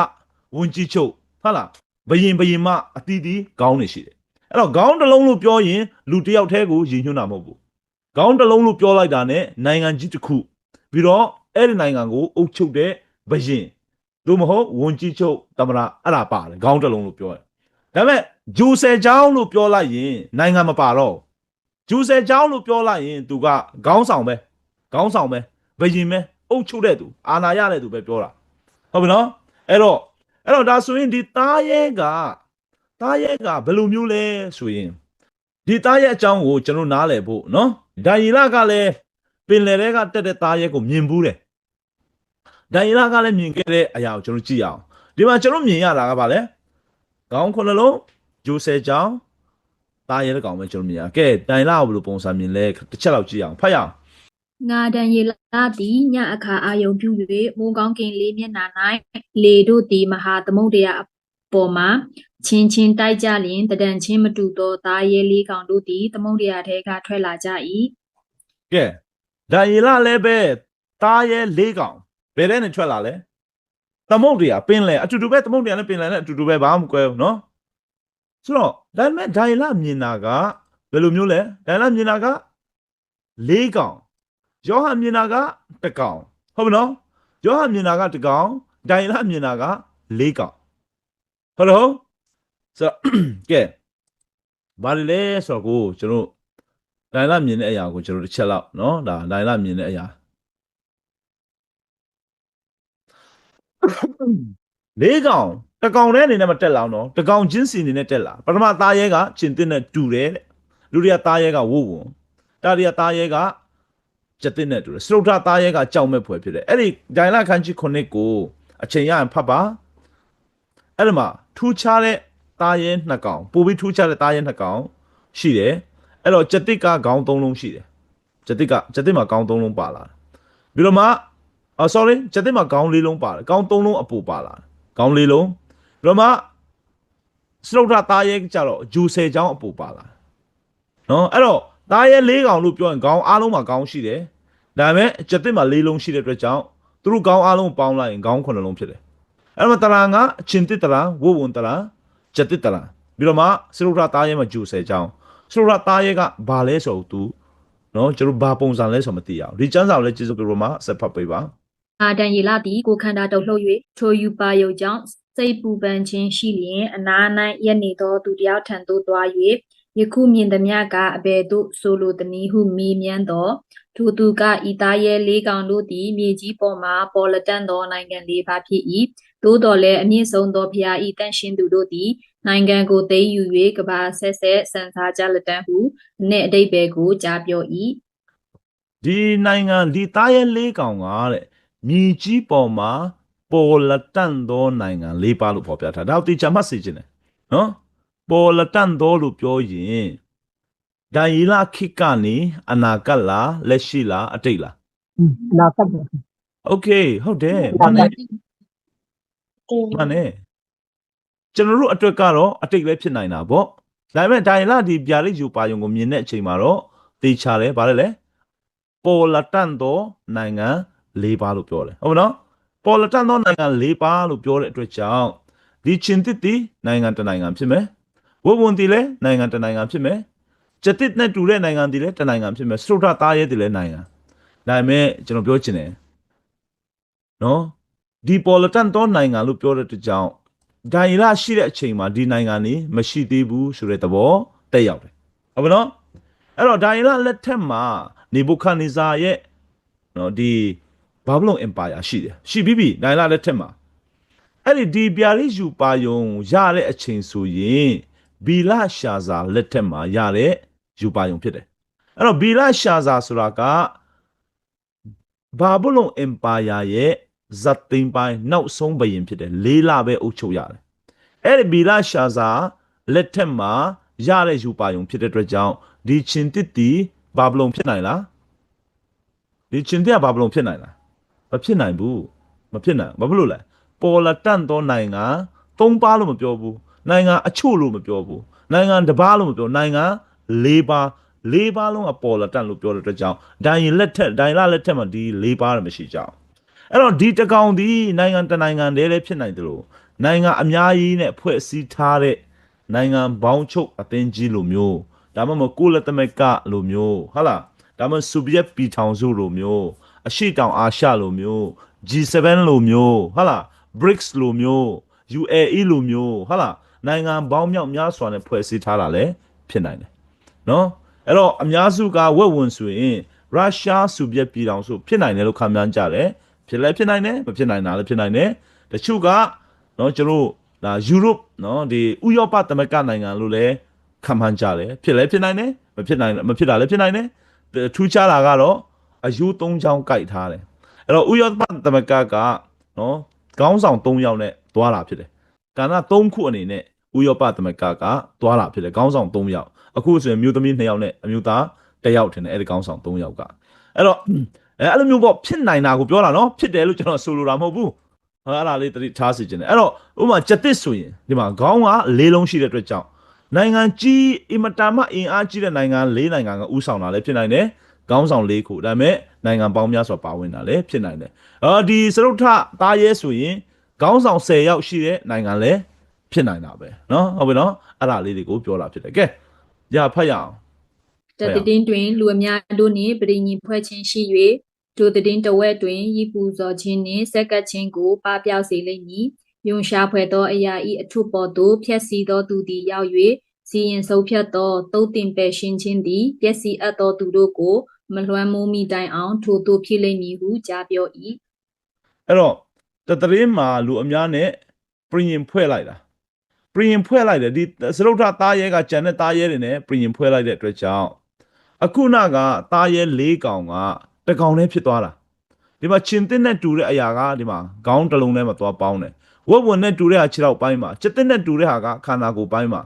ဝန်ကြီးချုပ်ဟုတ်လားဘရင်မအတီးတီးခေါင်းနေရှိတယ်အဲ့တော့ခေါင်းတစ်လုံးလို့ပြောရင်လူတစ်ယောက်တည်းကိုရည်ညွှန်းတာမဟုတ်ဘူးခေါင်းတစ်လုံးလို့ပြောလိုက်တာနဲ့နိုင်ငံကြီးတစ်ခုပြီးတော့အဲ့ဒီနိုင်ငံကိုအုပ်ချုပ်တဲ့ဘရင်တို့မဟုတ်ဝန်ကြီးချုပ်သမရအဲ့ဒါပါတယ်ခေါင်းတစ်လုံးလို့ပြောတယ်ဒါပေမဲ့ဂျူဆယ်ချောင်းလို့ပြောလိုက်ရင်နိုင်ငံမပါတော့ဂျူဆယ်ချောင်းလို့ပြောလိုက်ရင်သူကခေါင်းဆောင်ပဲဘယင်ပဲအုပ်ချုပ်တဲ့သူအာဏာရတဲ့သူပဲပြောတာဟုတ်ပြီနော်အဲ့တော့ဒါဆိုရင်ဒီသားရဲကဘယ်လိုမျိုးလဲဆိုရင်ဒီသားရဲအကြောင်းကိုကျွန်တော်နားလည်ဖို့နော်ဒိုင်ရီလာကလည်းပင်လယ်ထဲကတက်တဲ့သားရဲကိုမြင်ဘူးတယ်ဒိုင်ရီလာကလည်းမြင်ခဲ့တဲ့အရာကိုကျွန်တော်ကြည့်အောင်ဒီမှာကျွန်တော်မြင်ရတာကဘာလဲခေါင်း9လုံးဂျိုဆယ်ချောင်းသားရဲကောင်ပဲကျွန်တော်မြင်ရကဲဒိုင်လာကိုဘယ်လိုပုံစံမြင်လဲတစ်ချက်လောက်ကြည့်အောင်ဖတ်ရအောင်ငါဒံယေလသည်ညအခါအာယုံပြု၍မိုးကောင်းကင်လေးမျက်နှာ၌လေတို့သည်မဟာသမုဒ္ဒရာအပေါ်မှာချင်းတိုက်ကြလျင်တဒံချင်းမတူသောသားရဲလေးကောင်တို့သည်သမုဒ္ဒရာထဲကထွက်လာကြ၏ကဲဒံယေလလည်းပဲသားရဲလေးကောင်ဘယ်ထဲနဲ့ထွက်လာလဲသမုဒ္ဒရာပင်လယ်အတူတူပဲသမုဒ္ဒရာနဲ့ပင်လယ်နဲ့အတူတူပဲဘာမှမကွဲဘူးနော်ဆိုတော့ဒါပေမဲ့ဒိုင်လာမြင်တာကဘယ်လိုမျိုးလဲဒိုင်လာမြင်တာကလေးကောင်ယောဟန်မြင်တာကတစ်ကောင်ဟုတ်ပြီနော်ယောဟန်မြင်တာကတစ်ကောင်ဒိုင်လာမြင်တာကလေးကောင်ဟုတ်လို့ဆိုတော့ကဲဘာလဲဆိုတော့ကိုကျွန်တော်ဒိုင်လာမြင်တဲ့အရာကိုကျွန်တော်တစ်ချက်လောက်နော်ဒါဒိုင်လာမြင်တဲ့အရာလေးကောင်တစ်ကောင်တည်းအနေနဲ့မတက်လာတော့တစ်ကောင်ချင်းစီအနေနဲ့တက်လာပထမသားရဲကချင်းတင်နဲ့တူတယ်တဲ့လူတွေကသားရဲကဝုတ်ဝုံတာတွေကသားရဲကကျက်တင်နဲ့တူတယ်စရုပ်ထသားရဲကကြောက်မဲ့ဖွယ်ဖြစ်တယ်အဲ့ဒီဒိုင်လာခန်းကြီး9ကိုအချိန်ရရင်ဖတ်ပါအဲ့ဒီမှာထူးခြားတဲ့သားရဲ2ကောင်ပိုပြီးထူးခြားတဲ့သားရဲ2ကောင်ရှိတယ်အဲ့တော့ကျက်တစ်ကခေါင်း3လုံးရှိတယ်ကျက်တစ်မှာခေါင်း3လုံးပါလာပြီးတော့မှsorry ကျက်တစ်မှာခေါင်း4လုံးပါတယ်ခေါင်း3လုံးအပူပါလာခေါင်း4လုံးပြီးတော့မှစရုပ်ထသားရဲကြတော့ဂျူဆယ်ချောင်းအပူပါလာနော်အဲ့တော့သားရဲ4ကောင်လို့ပြောရင်ခေါင်းအားလုံးမှာခေါင်းရှိတယ်ဒါပေမဲ့ကျက်တစ်မှာ4လုံးရှိတဲ့အတွက်ကြောင့်သူတို့ခေါင်းအားလုံးပေါင်းလိုက်ရင်ခေါင်း9လုံးဖြစ်တယ်အဲ့တော့တရာငါအချင်းတစ်တရာဝုတ်ဝန်တရာကျက်တစ်တရာပြီးတော့မှစရုပ်ထသားရဲမှာဂျူဆယ်ချောင်းစရုပ်ထသားရဲကဘာလဲဆိုတော့သူနော်ကျွန်တော်ဘာပုံစံလဲဆိုမသိရအောင်ဒီကျမ်းစာကိုလည်းကျေးဇူးပြုလို့မှာဆက်ဖတ်ပေးပါအာဒံယေလသည်ကိုခန္ဓာတုံလှုပ်၍ထိုယူပါယုတ်ကြောင့်စိတ်ပူပန်ခြင်းရှိလျင်အနာ၌ရက်နေသောသူတယောက်ထံသို့သွား၍ ယခုမြင်သမျှကအဘယ်သို့ဆိုလိုသနည်းဟုမေးမြန်းသောထိုသူကဤသားရဲလေးကောင်တို့သည်မြေကြီးပေါ်မှပေါ်လက်တန့်သောနိုင်ငံလေးပါဖြစ်၏သို့တော်လည်းအမြင့်ဆုံးသောဘုရား၏တန်ရှင်သူတို့သည်နိုင်ငံကိုသိမ်းယူ၍ကဘာဆက်ဆက်ဆန်စားကြလက်တန့်ဟုအ내အဓိပ္ပာယ်ကိုကြားပြော၏ ဒီနိုင်ငံဒီသားရဲလေးကောင်ကတဲ့မြေကြီးပေါ်မှာပေါ်လက်တန့်သောနိုင်ငံလေးပါလို့ဖော်ပြထားဒါကိုတေချာမှတ်စေချင်တယ်နော်ပေါ်လက်တန့်သောလို့ပြောရင်ဒါရီလာခိကနေအနာကတ်လားလက်ရှိလားအတိတ်လား နာကတ် โอเคဟုတ်တယ်မှန်တယ်မှန်တယ်ကျွန်တော်တို့အတွက်ကတော့အတိတ်ပဲဖြစ်နိုင်တာပေါ့ဒါပေမဲ့ဒါရီလာဒီဗျာဒိတ်ယူပါယုံကိုမြင်တဲ့အချိန်မှာတော့တေချာတယ်ဗါလဲလေပေါ်လက်တန့်သောနိုင်ငံ၄ပါးလို့ပြောတယ်ဟုတ်မနော်ပေါ်လက်တန့်သောနိုင်ငံ၄ပါးလို့ပြောတဲ့အတွက်ကြောင့်ဒီချင်းတစ်တီနိုင်ငံတစ်နိုင်ငံဖြစ်မယ်ဝဝန်တီလည်းနိုင်ငံတစ်နိုင်ငံဖြစ်မယ်ကျတစ်နဲ့တူတဲ့နိုင်ငံတီလည်းတစ်နိုင်ငံဖြစ်မယ်စတုထသားရဲတီလည်းနိုင်ငံဒါပေမဲ့ကျွန်တော်ပြောချင်တယ်နော်ဒီပေါ်လက်တန့်သောနိုင်ငံလို့ပြောတဲ့အတွက်ကြောင့်ဒါရီလာရှိတဲ့အချိန်မှာဒီနိုင်ငံနေမရှိသေးဘူးဆိုတဲ့သဘောတက်ရောက်တယ်ဟုတ်ပါနော်အဲ့တော့ဒါရီလာလက်ထက်မှာနေဘူခဒ်နေဇာရဲ့နော်ဒီဘာဘလုန်အင်ပါယာရှိတယ်ရှိပြီးပြီဒါရီလာလက်ထက်မှာအဲ့ဒီဗျာဒိတ်ယူပါယုံရတဲ့အချိန်ဆိုရင်ဘီလာရှာဇာလက်ထက်မှာရတဲ့ယူပါယုံဖြစ်တယ်အဲ့တော့ဘီလာရှာဇာဆိုတာကဘာဘလုန်အင်ပါယာရဲ့ဇတ်သိမ်းပိုင်းနောက်ဆုံးဘုရင်ဖြစ်တယ်၄လပဲအုပ်ချုပ်ရတယ်အဲ့ဒီဘီလာရှာဇာလက်ထက်မှာရတဲ့ယူပါယုံဖြစ်တဲ့အတွက်ကြောင့်ဒီချင်းတစ်တီဘာဘလုန်ဖြစ်နိုင်လားဒီချင်းတစ်ကဘာဘလုန်ဖြစ်နိုင်လားမဖြစ်နိုင်ဘူးမဖြစ်နိုင်ဘာဖြစ်လို့လဲပေါ်လက်တန့်သောနိုင်ငံ၃ပါးလို့မပြောဘူးနိုင်ငံအချို့လို့မပြောဘူးနိုင်ငံတစ်ပါးလို့မပြောနိုင်ငံ၄ပါး၄ပါးလုံးကပေါ်လက်တန့်လို့ပြောတဲ့အတွက်ကြောင့်ဒိုင်လက်ထက်မှာဒီ၄ပါးရမရှိကြအောင်အဲ့တော့ဒီတကောင်ဒီနိုင်ငံတစ်နိုင်ငံတည်းလည်းဖြစ်နိုင်တယ်လို့နိုင်ငံအများကြီးနဲ့ဖွဲ့စည်းထားတဲ့နိုင်ငံပေါင်းချုပ်အသင်းကြီးလိုမျိုးဒါမှမဟုတ်ကိုလက်သမက်ကလိုမျိုးဟုတ်လားဒါမှမဟုတ်ဆိုဗီယက်ပြည်ထောင်စုလိုမျိုးအရှေ့တောင်အာရှလိုမျိုး G7 လိုမျိုးဟုတ်လား BRICS လိုမျိုး UAE လိုမျိုးဟုတ်လားနိုင်ငံပေါင်းမြောက်များစွာနဲ့ဖွဲ့စည်းထားတာလည်းဖြစ်နိုင်တယ်နော်အဲ့တော့အများစုကဝက်ဝင်ဆိုရင်ရုရှားဆိုဗီယက်ပြည်ထောင်စုဖြစ်နိုင်တယ်လို့ခန့်မှန်းကြတယ်ဖြစ်လဲဖြစ်နိုင်တယ်မဖြစ်နိုင်တာလည်းဖြစ်နိုင်တယ်တချို့ကနော်ကျွန်တော်ဒါယူရိုပနော်ဒီဥရောပသမဂ္ဂနိုင်ငံလို့လည်းခန့်မှန်းကြတယ်ဖြစ်လဲဖြစ်နိုင်တယ်မဖြစ်တာလည်းဖြစ်နိုင်တယ်ထူးခြားတာကတော့အယူ၃ချောင်းကြိုက်ထားတယ်အဲ့တော့ဥရောပသမဂ္ဂကနော်ခေါင်းဆောင်၃ယောက်နဲ့သွားတာဖြစ်တယ်ကဏ္ဍ၃ခုအနေနဲ့ဥရောပသမဂ္ဂကသွားတာဖြစ်တယ်ခေါင်းဆောင်၃ယောက်အခုဆိုရင်မြို့သမီး2ယောက်နဲ့အမျိုးသား1ယောက်ထင်တယ်အဲ့ဒီခေါင်းဆောင်3ယောက်ကအဲ့တော့အဲ့လိုမျိုးပေါ့ဖြစ်နိုင်တာကိုပြောတာနော်ဖြစ်တယ်လို့ကျွန်တော်ဆိုလိုတာမဟုတ်ဘူးအဲ့ဒါလေးတတိထားစီခြင်းတယ်အဲ့တော့ဥပမာကျတစ်ဆိုရင်ဒီမှာခေါင်းက၄လုံးရှိတဲ့အတွက်ကြောင့်နိုင်ငံကြီးအင်မတန်မှအင်အားကြီးတဲ့နိုင်ငံ၄နိုင်ငံကဥဆောင်တာလည်းဖြစ်နိုင်တယ်ခေါင်းဆောင်၄ခုဒါပေမဲ့နိုင်ငံပေါင်းများစွာပါဝင်တာလည်းဖြစ်နိုင်တယ်ဒီစရုပ်ထသားရဲဆိုရင်ခေါင်းဆောင်10ယောက်ရှိတဲ့နိုင်ငံလည်းဖြစ်နိုင်တာပဲเนาะဟုတ်ပြီเนาะအဲ့ဒါလေးတွေကိုပြောတာဖြစ်တယ်ကဲရဖတ်ရအောင်တည်တွင်လူအများတို့နှင့်ပြည်ညီဖွဲ့ခြင်းရှိ၍ထိုတည်တဝက်တွင်ဤပူဇော်ခြင်းနှင့်ဆက်ကပ်ခြင်းကိုပပျောက်စေလိမ့်မည်ယုံရှာဖွယ်သောအရာဤအထုပေါ်သို့ဖြက်စီသောသူသည်ရောက်၍စီရင်ဆုံးဖြတ်သောတုတ်တင်ပယ်ရှင်းခြင်းသည်ပျက်စီးအပ်သောသူတို့ကိုမလွှမ်းမိုးမိတိုင်အောင်ထို့သို့ဖြစ်လိမ့်မည်ဟုကြားပြော၏အဲ့တော့တတရင်မှာလူအများနဲ့ပြည်ရင်ဖွဲ့လိုက်တာပြည်ရင်ဖွဲ့လိုက်တယ်ဒီစရုပ်ထသားရဲကကြံတဲ့သားရဲတွေနဲ့ပြည်ရင်ဖွဲ့လိုက်တဲ့အတွက်ကြောင့်အခုနကသားရဲ၄ကောင်ကတကောင်နဲ့ဖြစ်သွားတာဒီမှာချင်းတစ်နဲ့တူတဲ့အရာကဒီမှာခေါင်းတစ်လုံးထဲမှာသွားပေါင်းတယ်ဝက်ဝင်နဲ့တူတဲ့ဟာခြေထောက်ပိုင်းမှာချက်တစ်နဲ့တူတဲ့ဟာကခန္ဓာကိုယ်ပိုင်းမှာ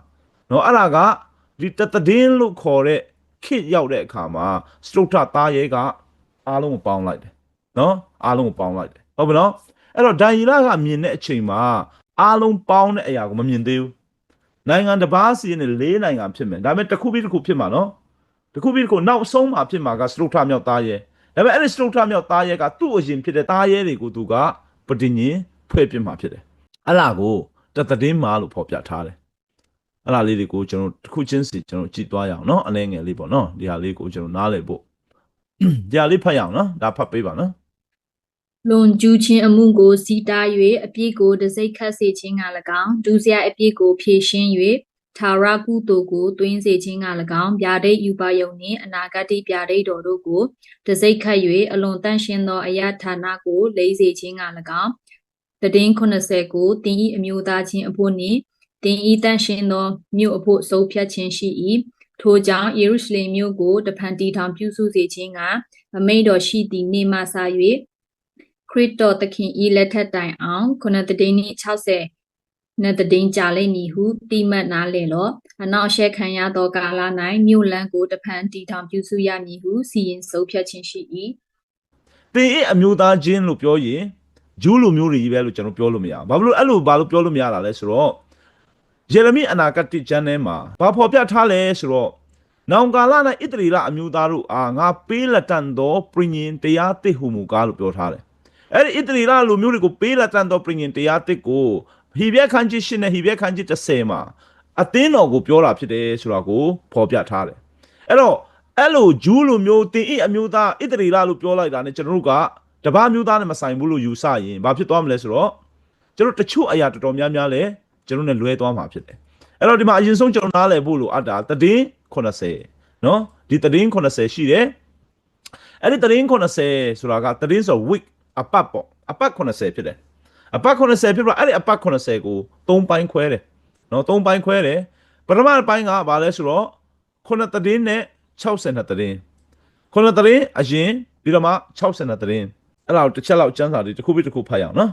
နော်အဲ့ဒါကဒီတည်င်းလို့ခေါ်တဲ့ခစ်ရောက်တဲ့အခါမှာစတုထသားရဲကအားလုံးကိုပေါင်းလိုက်တယ်နော်အားလုံးကိုပေါင်းလိုက်တယ်ဟုတ်ပြီနော်အဲ့တော့ဒိုင်ရီလာကမြင်တဲ့အချိန်မှာအားလုံးပေါင်းတဲ့အရာကိုမမြင်သေးဘူးနိုင်ငံတစ်ပါးစီနဲ့၄နိုင်ငံဖြစ်မယ်ဒါပေမဲ့တစ်ခုပြီးတစ်ခုဖြစ်မှာနော်တစ်ခုပြီးတစ်ခုနောက်ဆုံးမှာဖြစ်မှာကစတုထမြောက်သားရဲဒါပေမဲ့အဲ့ဒီစတုထမြောက်သားရဲကသူ့အရင်ဖြစ်တဲ့သားရဲတွေကိုသူကပဋိညင်ဖွဲ့ပြမှာဖြစ်တယ်အဲ့လာကိုတည်င်းမှာလို့ဖော်ပြထားတယ်အဲ့လာလေးတွေကိုကျွန်တော်တစ်ခုချင်းစီကျွန်တော်ကြည့်သွားရအောင်နော်အနည်းငယ်လေးပေါ့နော်ဒီဟာလေးကိုကျွန်တော်နားလည်ဖို့ဒီဟာလေးဖတ်ရအောင်နော်ဒါဖတ်ပေးပါနော်လွန်ကျူးခြင်းအမှုကိုစီတား၍အပြစ်ကိုတစိတ်ခတ်စေခြင်းက၎င်းဒုစရိုက်အပြစ်ကိုဖြေရှင်း၍ ထာဝရကုသိုလ်ကိုတွင်စေခြင်းက၎င်းဗျာဒိတ်ယူပါယုံနှင့်အနာဂတ်ဗျာဒိတ်တော်တို့ကိုတစိတ်ခတ်၍အလွန်တန့်ရှင်းသောအရာဌာနကိုလိမ့်စေခြင်းက၎င်းတည်င်း80ကိုတင်ဤအမျိုးသားချင်းအဖို့နှင့်တင်ဤတန့်ရှင်းသောမြို့အဖို့ဆုံးဖြတ်ခြင်းရှိ၏ထိုကြောင့်ယေရုရှလင်မြို့ကိုတဖန်တီထောင်ပြုစုစေခြင်းကအမိန့်တော်ရှိသည့်နေ့မှစ၍ခရစ်တော်သခင်ဤလက်ထက်တိုင်အောင်ခုနှစ်တည်င်း60နဲ့တည်င်းကြလိမ့်မည်ဟုတိမှတ်နားလည်လောအနောက်ရှက်ခံရသောကာလ၌မြို့လန်းကိုတဖန်တီထောင်ပြုစုရမည်ဟုစီရင်ဆုံးဖြတ်ခြင်းရှိ၏ တင်ဤအမျိုးသားချင်းလို့ပြောရင်ဂျူးလူမျိုးတွေကြီးပဲလို့ကျွန်တော်ပြောလို့မရဘူးဘာလို့ဘာလို့ပြောလို့မရတာလဲဆိုတော့ယေရမိအနာဂတ်ကျမ်းထဲမှာဘာဖော်ပြထားလဲဆိုတော့နောင်ကာလ၌ဣသရေလအမျိုးသားတို့အားငါပေးလက်တန်သောပရိညင်တရားသစ်ဟုမူကားလို့ပြောထားတယ်အဲ့ဒီဣသရေလလူမျိုးတွေကိုပေးလက်တန်သောပရိညင်တရားသစ်ကိုဟိဘဲခန်းကြီး8နဲ့ဟိဘဲခန်းကြီး10မှာအသင်းတော်ကိုပြောတာဖြစ်တယ်ဆိုတာကိုဖော်ပြထားတယ်အဲ့တော့အဲ့လိုဂျူးလူမျိုးတင်ဤအမျိုးသားဣသရေလလို့ပြောလိုက်တာနဲ့ကျွန်တော်တို့ကတပားမျိုးသားနဲ့မဆိုင်ဘူးလို့ယူဆရင်ဘာဖြစ်သွားမလဲဆိုတော့ကျွန်တော်တချို့အရာတော်တော်များများလဲကျွန်တော်နဲ့လွဲသွားမှာဖြစ်တယ်အဲ့တော့ဒီမှာအရင်ဆုံးကျွန်တော်နားလည်ဖို့လို့အပ်တာတည်င်း80နော်ဒီတည်င်း80ရှိတယ်အဲ့ဒီတည်င်း80ဆိုတာကတည်င်းဆို week အပတ်ပေါ့အပတ်80ဖြစ်တယ်အပတ်80ဖြစ်တော့အဲ့ဒီအပတ်80ကို3ပိုင်းခွဲတယ်နော်3ပိုင်းခွဲတယ်ပထမပိုင်းကဘာလဲဆိုတော့9တည်င်းနဲ့62တည်င်း9တည်င်းအရင်ပြီးတော့မှ62တည်င်းအဲ့လောက်တစ်ချက်လောက်ကျမ်းစာတွေတစ်ခုပြီးတစ်ခုဖတ်ရအောင်နော်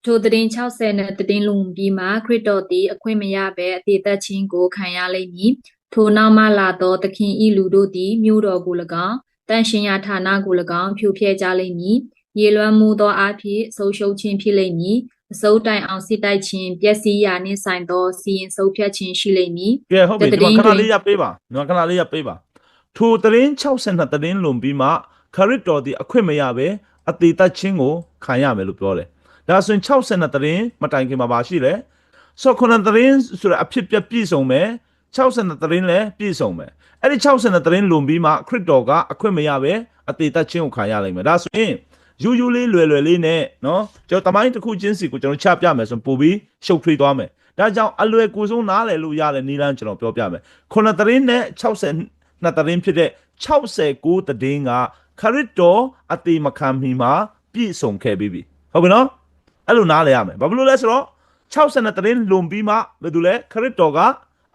ထိုတည်င်း60နဲ့တည်င်းလုံးပြီးမှခရစ်တော်သည်အခွင့်မရဘဲအသေးသက်ခြင်းကိုခံရလိမ့်မည်ထိုနောက်မှလာသောသခင်ဤလူတို့သည်မြို့တော်ကို၎င်းတန်ရှင်ရာဌာနကို၎င်းဖြိုဖျက်ကြလိမ့်မည်ရေလွှမ်းမှုသောအဖြစ်ဆုံးရှုံးခြင်းဖြစ်လိမ့်မည်အစိုးတိုင်အောင်စစ်တိုက်ခြင်းပျက်စီးရာနှင့်ဆိုင်သောစီရင်ဆုံးဖြတ်ခြင်းရှိလိမ့်မည်ကဲဟုတ်ပြီဒီမှာခဏလေးရပ်ပေးပါခဏလေးရပ်ပေးပါထိုတည်င်း62တည်င်းလုံးပြီးမှခရစ်တော်သည်အခွင့်မရဘဲအသေးသက်ခြင်းကိုခံရမယ်လို့ပြောတယ်ဒါဆိုရင်62တည်င်းမတိုင်ခင်မှာပါရှိတယ်ဆိုခုနတည်င်းဆိုတဲ့အဖြစ်ပြည့်စုံမယ်62တည်င်းလည်းပြည့်စုံမယ်အဲ့ဒီ62တည်င်းလုံးပြီးမှခရစ်တော်ကအခွင့်မရဘဲအသေးသက်ခြင်းကိုခံရလိမ့်မယ်ဒါဆိုရင်ယူလေးလွယ်လေးနဲ့နော်ကျွန်တော်တမိုင်းတစ်ခုချင်းစီကိုကျွန်တော်ချပြမယ်ဆိုပို့ပြီးရှုပ်ထွေးသွားမယ်ဒါကြောင့်အလွယ်ကူဆုံးနားလည်လို့ရတဲ့နည်းလမ်းကျွန်တော်ပြောပြမယ်ခုနတည်င်းနဲ့62တည်င်းဖြစ်တဲ့69တည်င်းကခရစ်တော်အသေးမခံမီမှာပြည့်စုံခဲ့ပြီဟုတ်ပြီနော်အဲ့လိုနားလည်ရမယ်ဘာလို့လဲဆိုတော့62တည်င်းလွန်ပြီးမှဘယ်သူလဲခရစ်တော်က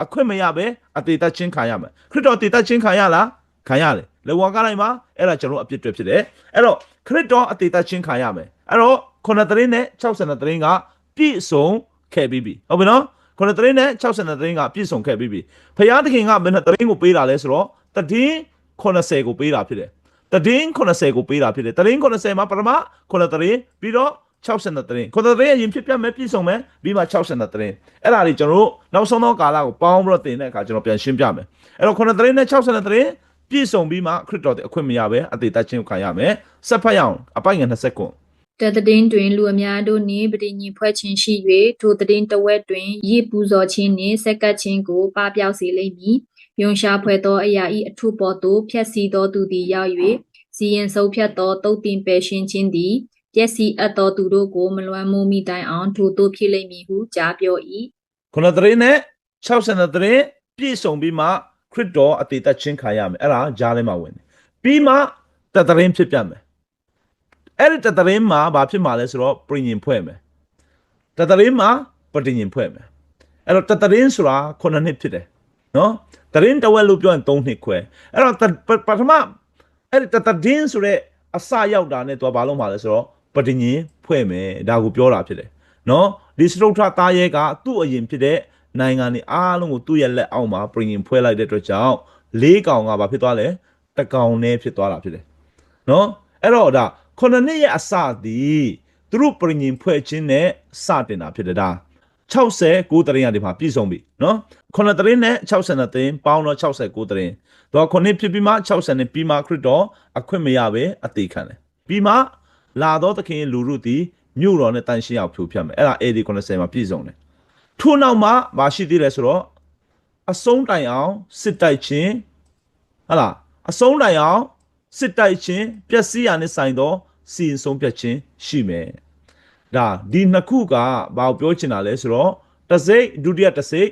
အခွင့်မရပဲအသေးသက်ချင်းခံရမယ်ခရစ်တော်အသေးသက်ချင်းခံရလားခံရတယ်လေဝါကလိုက်မှာအဲ့ဒါကျွန်တော်အပြစ်တွေဖြစ်တယ်အဲ့တော့ခရစ်တော်အသေးသက်ချင်းခံရမယ်အဲ့တော့9တည်င်းနဲ့62တည်င်းကပြည့်စုံခဲ့ပြီဟုတ်ပြီနော်9တည်င်းနဲ့62တည်င်းကပြည့်စုံခဲ့ပြီဖခင်သခင်ကဘယ်နှတည်င်းကိုပေးတာလဲဆိုတော့တည်င်း80ကိုပေးတာဖြစ်တယ်တည်င်း80ကိုပေးတာဖြစ်တယ်တည်င်း80မှာပထမ9တည်င်းပြီးတော့62တည်င်း9တည်င်းအရင်ဖြစ်ပြမယ်ပြည့်စုံမယ်ပြီးမှ62တည်င်းအဲ့ဒါတွေကျွန်တော်တို့နောက်ဆုံးသောကာလကိုပေါင်းပြီးတော့တင်တဲ့အခါကျွန်တော်ပြန်ရှင်းပြမယ်အဲ့တော့9တည်င်းနဲ့62တည်င်းပြည့်စုံပြီးမှခရစ်တော်တဲ့အခွင့်မရပဲအသေးသက်ခြင်းကိုခံရမယ်ဆက်ဖတ်ရအောင်အပိုင်ငယ်20ခုတည်င်းတွင်လူအများတို့နှင့်ပဋိညာဉ်ဖွဲ့ခြင်းရှိ၍ထိုတည်င်းတဝက်တွင်ရည်ပူဇော်ခြင်းနှင့်ဆက်ကပ်ခြင်းကိုပပျောက်စေလိမ့်မည်ယွန်ရှာဖွဲ့သောအရာဤအထုပေါ်သို့ဖြက်စီသောသူသည်ရောက်၍စီရင်ဆုံးဖြတ်သောတုတ်တင်ပယ်ရှင်းခြင်းသည်ပျက်စီးအပ်သောသူတို့ကိုမလွမ်းမိုးမိတိုင်အောင်ထိုတို့ဖြစ်လိမ့်မည်ဟုကြားပြော၏ခုနတည်င်းနဲ့62တည်င်းပြည့်စုံပြီးမှခရစ်တော်အသေးသက်ချင်းခံရမယ်အဲ့ဒါကြားထဲမှာဝင်တယ်ပြီးမှတည်င်းဖြစ်ပြမယ်အဲ့ဒီတည်င်းမှာဘာဖြစ်မှာလဲဆိုတော့ပရိညင်ဖွဲ့မယ်တည်င်းမှာပရိညင်ဖွဲ့မယ်အဲ့တော့တည်င်းဆိုတာ9နှစ်ဖြစ်တယ်နော်တည်င်းတဝက်လို့ပြောရင်3နှစ်ခွဲအဲ့တော့ပထမအဲ့ဒီတည်င်းဆိုတဲ့အစရောက်တာနဲ့သူကဘာလုပ်မှာလဲဆိုတော့ပရိညင်ဖွဲ့မယ်ဒါကိုပြောတာဖြစ်တယ်နော်ဒီစတုထသားရဲကသူ့အရင်ဖြစ်တဲ့နိုင်ငံတွေအားလုံးကိုသူ့ရဲ့လက်အောက်မှာပရိညင်ဖွဲ့လိုက်တဲ့အတွက်ကြောင့်၄ကောင်ကဘာဖြစ်သွားလဲတကောင်နဲ့ဖြစ်သွားတာဖြစ်တယ်နော်အဲ့တော့ဒါ9နှစ်ရဲ့အစသည်သူတို့ပရိညင်ဖွဲ့ခြင်းနဲ့စတင်တာဖြစ်တယ်ဒါ69တရင်ကဒီမှာပြည့်စုံပြီနော်9တရင်နဲ့62တရင်ပေါင်းတော့69တရင်တော့9ဖြစ်ပြီးမှ60နဲ့ပြီးမှခရစ်တော်အခွင့်မရပဲအသေးခံတယ်ပြီးမှလာတော့သခင်လူတို့သည်မြို့တော်နဲ့တန်ရှင်းအောင်ဖြိုဖျက်မယ်အဲ့ဒါ AD 90မှာပြည့်စုံတယ်ထို့နောက်မှာမရှိသေးလဲဆိုတော့အဆုံးတိုင်အောင်စစ်တိုက်ခြင်းဟလားအဆုံးတိုင်အောင်စစ်တိုက်ခြင်းပျက်စီးရနဲ့ဆိုင်သောစီရင်ဆုံးဖြတ်ခြင်းရှိမယ်ဒါဒီနှစ်ခုကဘာကိုပြောချင်တာလဲဆိုတော့တစိတ်ဒုတိယတစိတ်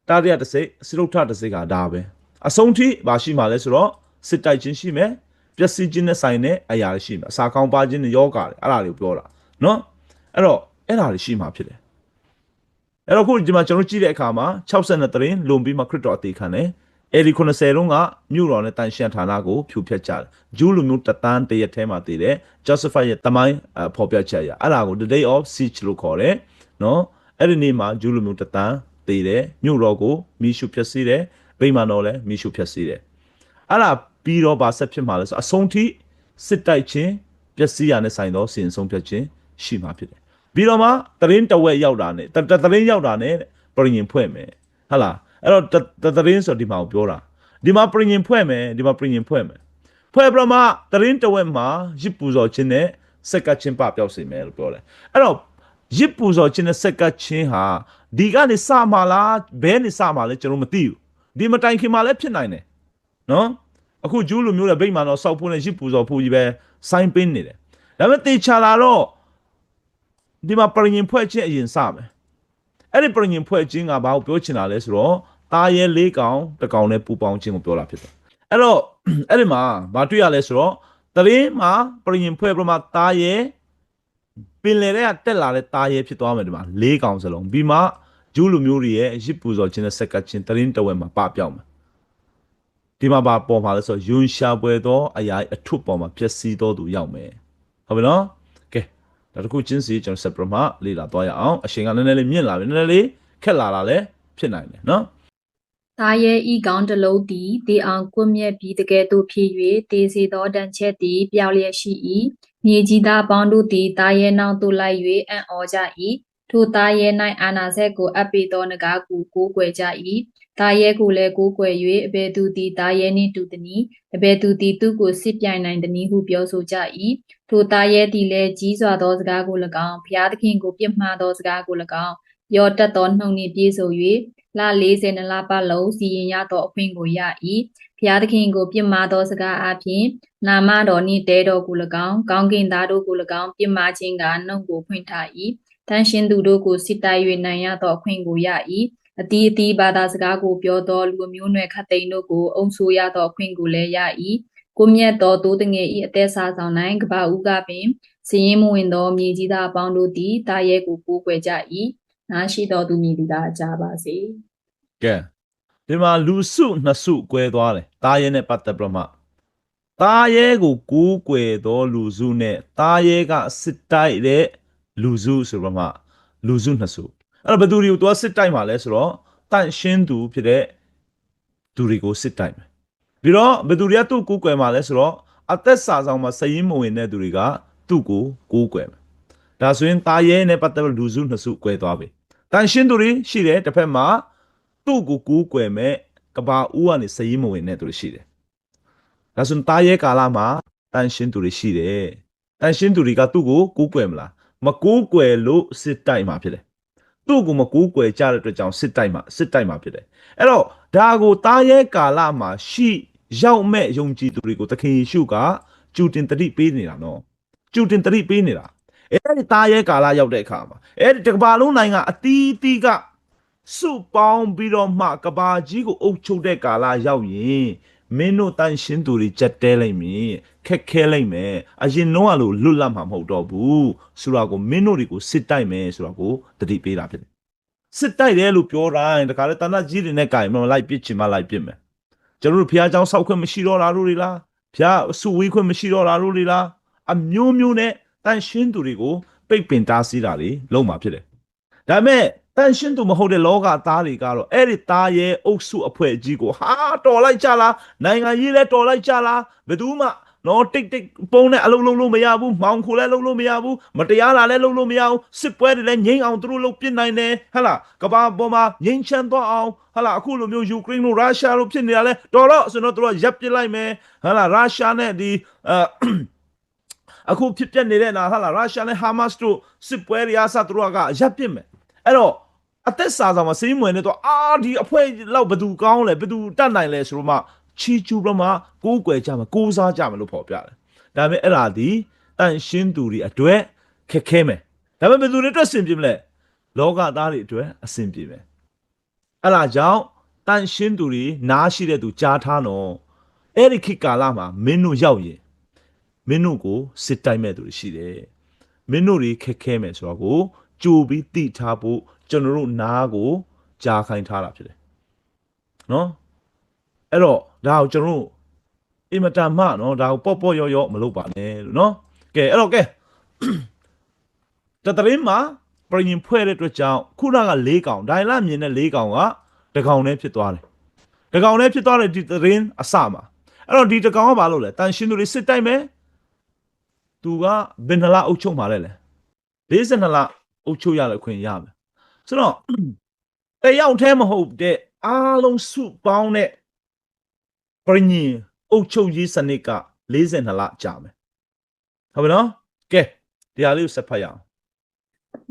တာရတစိတ်စရုပ်ထတစိတ်ကဒါပဲအဆုံးထိပါရှိမှလဲဆိုတော့စစ်တိုက်ခြင်းရှိမယ်ပျက်စီးခြင်းနဲ့ဆိုင်တဲ့အရာတွေရှိမယ်အစာကောင်းပါခြင်းနဲ့ယောဂါတွေအဲ့ဒါတွေကိုပြောတာနော်အဲ့တော့အဲ့ဒါတွေရှိမှဖြစ်တယ်အဲ့တော့ခုဒီမှာကျွန်တော်ကြည့်တဲ့အခါမှာ62တရင်လွန်ပြီးမှခရစ်တော်အသေးခံတယ်အဲ့ဒီ90လုံးကမြို့တော်နဲ့တန်ရှင်းဌာနကိုဖြိုဖျက်ကြတယ်ဂျူးလူမျိုးတသန်းတရက်ထဲမှာတည်တယ် Joseph ရဲ့တမိုင်းဖော်ပြချက်ရအဲ့ဒါကို the day of siege လို့ခေါ်တယ်နော်အဲ့ဒီနေ့မှာဂျူးလူမျိုးတသန်းတည်တယ်မြို့တော်ကိုမိရှုဖျက်ဆီးတယ်ဗိမာန်တော်လည်းမိရှုဖျက်ဆီးတယ်အဲ့ဒါပြီးတော့ဗာဆက်ဖြစ်မှာလဲဆိုအဆုံးထိစစ်တိုက်ခြင်းပျက်စီးရတဲ့ဆိုင်သောစီရင်ဆုံးဖြတ်ခြင်းရှိမှာဖြစ်တယ်ပြီးတော့မှတရင်တဝက်ရောက်တာနဲ့တရင်ရောက်တာနဲ့ပြင်ရင်ဖွဲ့မယ်ဟုတ်လားအဲ့တော့တရင်ဆိုဒီမှာကိုပြောတာဒီမှာပြင်ရင်ဖွဲ့မယ်ဒီမှာပြင်ရင်ဖွဲ့မယ်ဖွဲ့ပြမှာတရင်တဝက်မှာရစ်ပူဇော်ခြင်းနဲ့စက်ကပ်ခြင်းပပျောက်စေမယ်လို့ပြောတယ်အဲ့တော့ရစ်ပူဇော်ခြင်းနဲ့စက်ကပ်ခြင်းဟာဒီကနေစမှာလားဘဲနေစမှာလဲကျွန်တော်မသိဘူးဒီမတိုင်ခင်မှာလည်းဖြစ်နိုင်တယ်နော်အခုဂျူးလူမျိုးရဲ့ဗိမာန်တော်စောက်ဖို့နဲ့ရစ်ပူဇော်ဖို့ကြီးပဲစိုင်းပင်းနေတယ်ဒါပေမဲ့တေချာလာတော့ဒီမှာပြင်ရင်ဖွဲ့ခြင်းအရင်စမယ်အဲ့ဒီပြင်ရင်ဖွဲ့ခြင်းကဘာကိုပြောချင်တာလဲဆိုတော့တာရဲ၄ကောင်တစ်ကောင်နဲ့ပူပေါင်းခြင်းကိုပြောတာဖြစ်တယ်အဲ့တော့အဲ့ဒီမှာမတွေ့ရလဲဆိုတော့တရင်မှာပြင်ရင်ဖွဲ့ပြမှာတာရဲပင်လေတဲ့တက်လာတဲ့တာရဲဖြစ်သွားမယ်ဒီမှာ၄ကောင်စလုံးပြီးမှဂျူးလူမျိုးတွေရဲ့ရစ်ပူဇော်ခြင်းနဲ့ဆက်ကပ်ခြင်းတရင်တဝက်မှာပပျောက်မယ်ဒီမှာပေါ်မှာလဲဆိုယွန်ရှာပွဲသောအရာအထုပ်ပေါ်မှာပျက်စီးသောသူရောက်မယ်ဟုတ်ပြီနော်ကဲဒါတခုချင်းစီကျွန်တော်ဆက်ပြမှာလေ့လာသွားရအောင်အရှင်ကနည်းနည်းလေးမြင့်လာပြီနည်းနည်းလေးခက်လာလဲဖြစ်နိုင်တယ်နော်တာရဲဤကောင်းတလုံးသည်တေအောင်ကွမြက်ပြီးတကယ်သို့ဖြစ်၍တေစီသောတန်ချက်သည်ပျောက်လျက်ရှိ၏မြေကြီးသားပေါင်းတို့သည်တာရဲနောက်သို့လိုက်၍အံ့ဩကြ၏ထိုတာရဲ၌အာနာဆက်ကိုအပ်ပေသောနဂါကိုကိုးကွယ်ကြ၏တာရဲကိုလည်းကိုးကွယ်၍အဘယ်သူသည်တာရဲနှင့်တူသည်အဘယ်သူသည်သူကိုစစ်ပြိုင်နိုင်သည်ဟုပြောဆိုကြ၏ထိုတာရဲသည်လည်းကြီးစွာသောစကားကို၎င်းဘုရားသခင်ကိုပြစ်မှားသောစကားကို၎င်းပြောတတ်သောနှုတ်နှင့်ပြည့်စုံ၍လ40လပတ်လုံးစီရင်ရသောအခွင့်ကိုရ၏ဘုရားသခင်ကိုပြစ်မှားသောစကားအပြင်နာမတော်နှင့်တဲတော်ကို၎င်းကောင်းကင်သားတို့ကို၎င်းပြစ်မှားခြင်းကနှုတ်ကိုဖွင့်ထား၏တန်ရှင်သူတို့ကိုစစ်တိုက်၍နိုင်ရသောအခွင့်ကိုရ၏အတီးအတီးဘာသာစကားကိုပြောသောလူမျိုးနွယ်ခတ်သိမ်းတို့ကိုအုံဆိုရသောအခွင့်ကိုလည်းရ၏ကိုမြတ်တော်သိုးတငယ်၏အသက်စာဆောင်၌ကဘာဦးကပင်စည်ရင်မဝင်သောမြေကြီးသားအပေါင်းတို့သည်တာရဲကိုကိုးကွယ်ကြ၏နာရှိတော်သူမြည်သည်သာကြားပါစေကဲဒီမှာလူစုနှစ်စု꿰သွားတယ်တာရဲနဲ့ပတ်သက်ပြမှာတာရဲကိုကိုးကွယ်သောလူစုနဲ့တာရဲကစစ်တိုက်တဲ့လူစုဆိုပြမှာလူစုနှစ်စုအဲ့တော့ဘယ်သူတွေကိုသွားစစ်တိုက်မှာလဲဆိုတော့တန့်ရှင်းသူဖြစ်တဲ့သူတွေကိုစစ်တိုက်မယ်ပြီးတော့ဘယ်သူတွေကသူ့ကိုးကွယ်မှာလဲဆိုတော့အသက်စာဆောင်မှာစည်ရင်းမဝင်တဲ့သူတွေကသူ့ကိုကိုးကွယ်မယ်ဒါဆိုရင်တာရဲနဲ့ပတ်သက်လူစုနှစ်စု꿰သွားပြီတန့်ရှင်းသူတွေရှိတယ်တစ်ဖက်မှာသူ့ကိုကိုးကွယ်မဲ့ကဘာဦးကနေစည်ရင်းမဝင်တဲ့သူတွေရှိတယ်ဒါဆိုရင်တာရဲကာလမှာတန့်ရှင်းသူတွေရှိတယ်တန့်ရှင်းသူတွေကသူ့ကိုကိုးကွယ်မလားမကိုးကွယ်လို့စစ်တိုက်မှာဖြစ်တယ်သူ့ကိုမကိုးကွယ်ကြတဲ့အတွက်ကြောင့်စစ်တိုက်မှာဖြစ်တယ်အဲ့တော့ဒါကိုတာရဲကာလမှာရှိရောက်မဲ့ယုံကြည်သူတွေကိုသခင်ယေရှုကကျူတင်တတိပေးနေတာနော်ကျူတင်တတိပေးနေတာအဲ့ဒီတာရဲကာလရောက်တဲ့အခါမှာအဲ့ဒီတကဘာလုံးနိုင်ငံအတီးတီးကစုပေါင်းပြီးတော့မှကဘာကြီးကိုအုပ်ချုပ်တဲ့ကာလရောက်ရင်မင်းတို့တန်ရှင်းသူတွေကြက်တဲလိုက်မည်ခက်ခဲလိုက်မယ်အရင်တော့ကလို့လွတ်လပ်မှာမဟုတ်တော့ဘူးဆိုတာကိုမင်းတို့တွေကိုစစ်တိုက်မယ်ဆိုတာကိုတတိပေးတာဖြစ်တယ်စစ်တိုက်တယ်လို့ပြောတိုင်းတခါလေတဏှကြီးတွေနဲ့ကြိုင်မလိုက်ပစ်ချင်မှလိုက်ပစ်မယ်ကျွန်တော်တို့ဘုရားကျောင်းဆောက်ခွင့်မရှိတော့တာတို့တွေလားဘုရားစုဝေးခွင့်မရှိတော့တာတို့တွေလားအမျိုးမျိုးနဲ့တန်ရှင်းသူတွေကိုပိတ်ပင်တားဆီးတာတွေလုံးမှာဖြစ်တယ်ဒါပေမဲ့တန်ရှင်းသူမဟုတ်တဲ့လောကသားတွေကတော့အဲ့ဒီသားရဲ့အုပ်စုအဖွဲ့အကြီးကိုဟာတော်လိုက်ကြလားနိုင်ငံရေးလဲတော်လိုက်ကြလားဘယ်သူမှနော်တိတ်ပုံနဲ့အလုံးလုံးလို့မရဘူးမောင်ခိုလဲလုံးလို့မရဘူးမတရားတာလဲလုံးလို့မရဘူးစစ်ပွဲတွေလဲငြိမ်းအောင်သူတို့လုံးပြစ်နိုင်တယ်ဟဟလားကဘာပေါ်မှာငြိမ်းချမ်းသွားအောင်ဟလာအခုလိုမျိုးယူကရိန်းတို့ရုရှားတို့ဖြစ်နေတာလဲတော်တော့ဆိုတော့သူတို့ရပ်ပစ်လိုက်မယ်ဟလာရုရှားနဲ့ဒီအခုဖြစ်ပြနေတဲ့နာဟလာရုရှားနဲ့ဟာမတ်စ်တို့စစ်ပွဲတွေအစသူတို့ကရပ်ပစ်မယ်အဲ့တော့အသက်စာဆောင်မှာစိမ့်ဝင်နေတော့ဒီအဖွဲလောက်ဘယ်သူကောင်းလဲဘယ်သူတတ်နိုင်လဲဆိုတော့မှချီကျူပြမှာကိုးကွယ်ကြမှာကိုးစားကြမှာလို့ဖော်ပြတယ်ဒါပေမဲ့အဲ့ဒါဒီတန်ရှင်းသူတွေအတွက်ခက်ခဲမယ်ဒါပေမဲ့ဘယ်သူတွေအတွက်အဆင်ပြေမလဲလောကသားတွေအတွက်အဆင်ပြေမယ် အဲ့ဒါကြောင့်တန်ရှင်းသူတွေနားရှိတဲ့သူကြားထားနော်အဲ့ဒီခေတ်ကာလမှာမင်းတို့ရောက်ရင်မင်းတို့ကိုစစ်တိုက်မဲ့သူတွေရှိတယ်မင်းတို့တွေခက်ခဲမယ်ဆိုတော့ကိုကြိုပြီးတိထားဖို့ကျွန်တော်တို့နားကိုကြားခိုင်းထားတာဖြစ်တယ်နော်အဲ့တော့ဒါကိုကျွန်တော်တို့အင်မတန်မှနော်ဒါကိုပေါ့ပေါ့ရော့ရော့မလုပ်ပါနဲ့လို့နော်ကဲအဲ့တော့ကဲတတရင်းမှာပြင်ဖွဲ့တဲ့အတွက်ကြောင့်ခုနက၄កောင်ဒိုင်လာမြင်တဲ့၄កောင်ကတကောင်နဲ့ဖြစ်သွားတယ်တကောင်နဲ့ဖြစ်သွားတဲ့ဒီတရင်းအစမှာအဲ့တော့ဒီတကောင်ကဘာလုပ်လဲတန်ရှင်းသူတွေစစ်တိုက်မယ်သူကဘယ်နှလအုပ်ချုပ်မှာလဲ42လအုပ်ချုပ်ရတဲ့ခွင့်ရမယ်ဆိုတော့တယောက်တည်းမဟုတ်တဲ့အားလုံးစုပေါင်းတဲ့ပြင်အုပ်ချုပ်ရေးစနစ်က42လကြာမယ်ဟုတ်ပြီနော်ကဲဒီဟာလေးကိုဆက်ဖတ်ရအောင်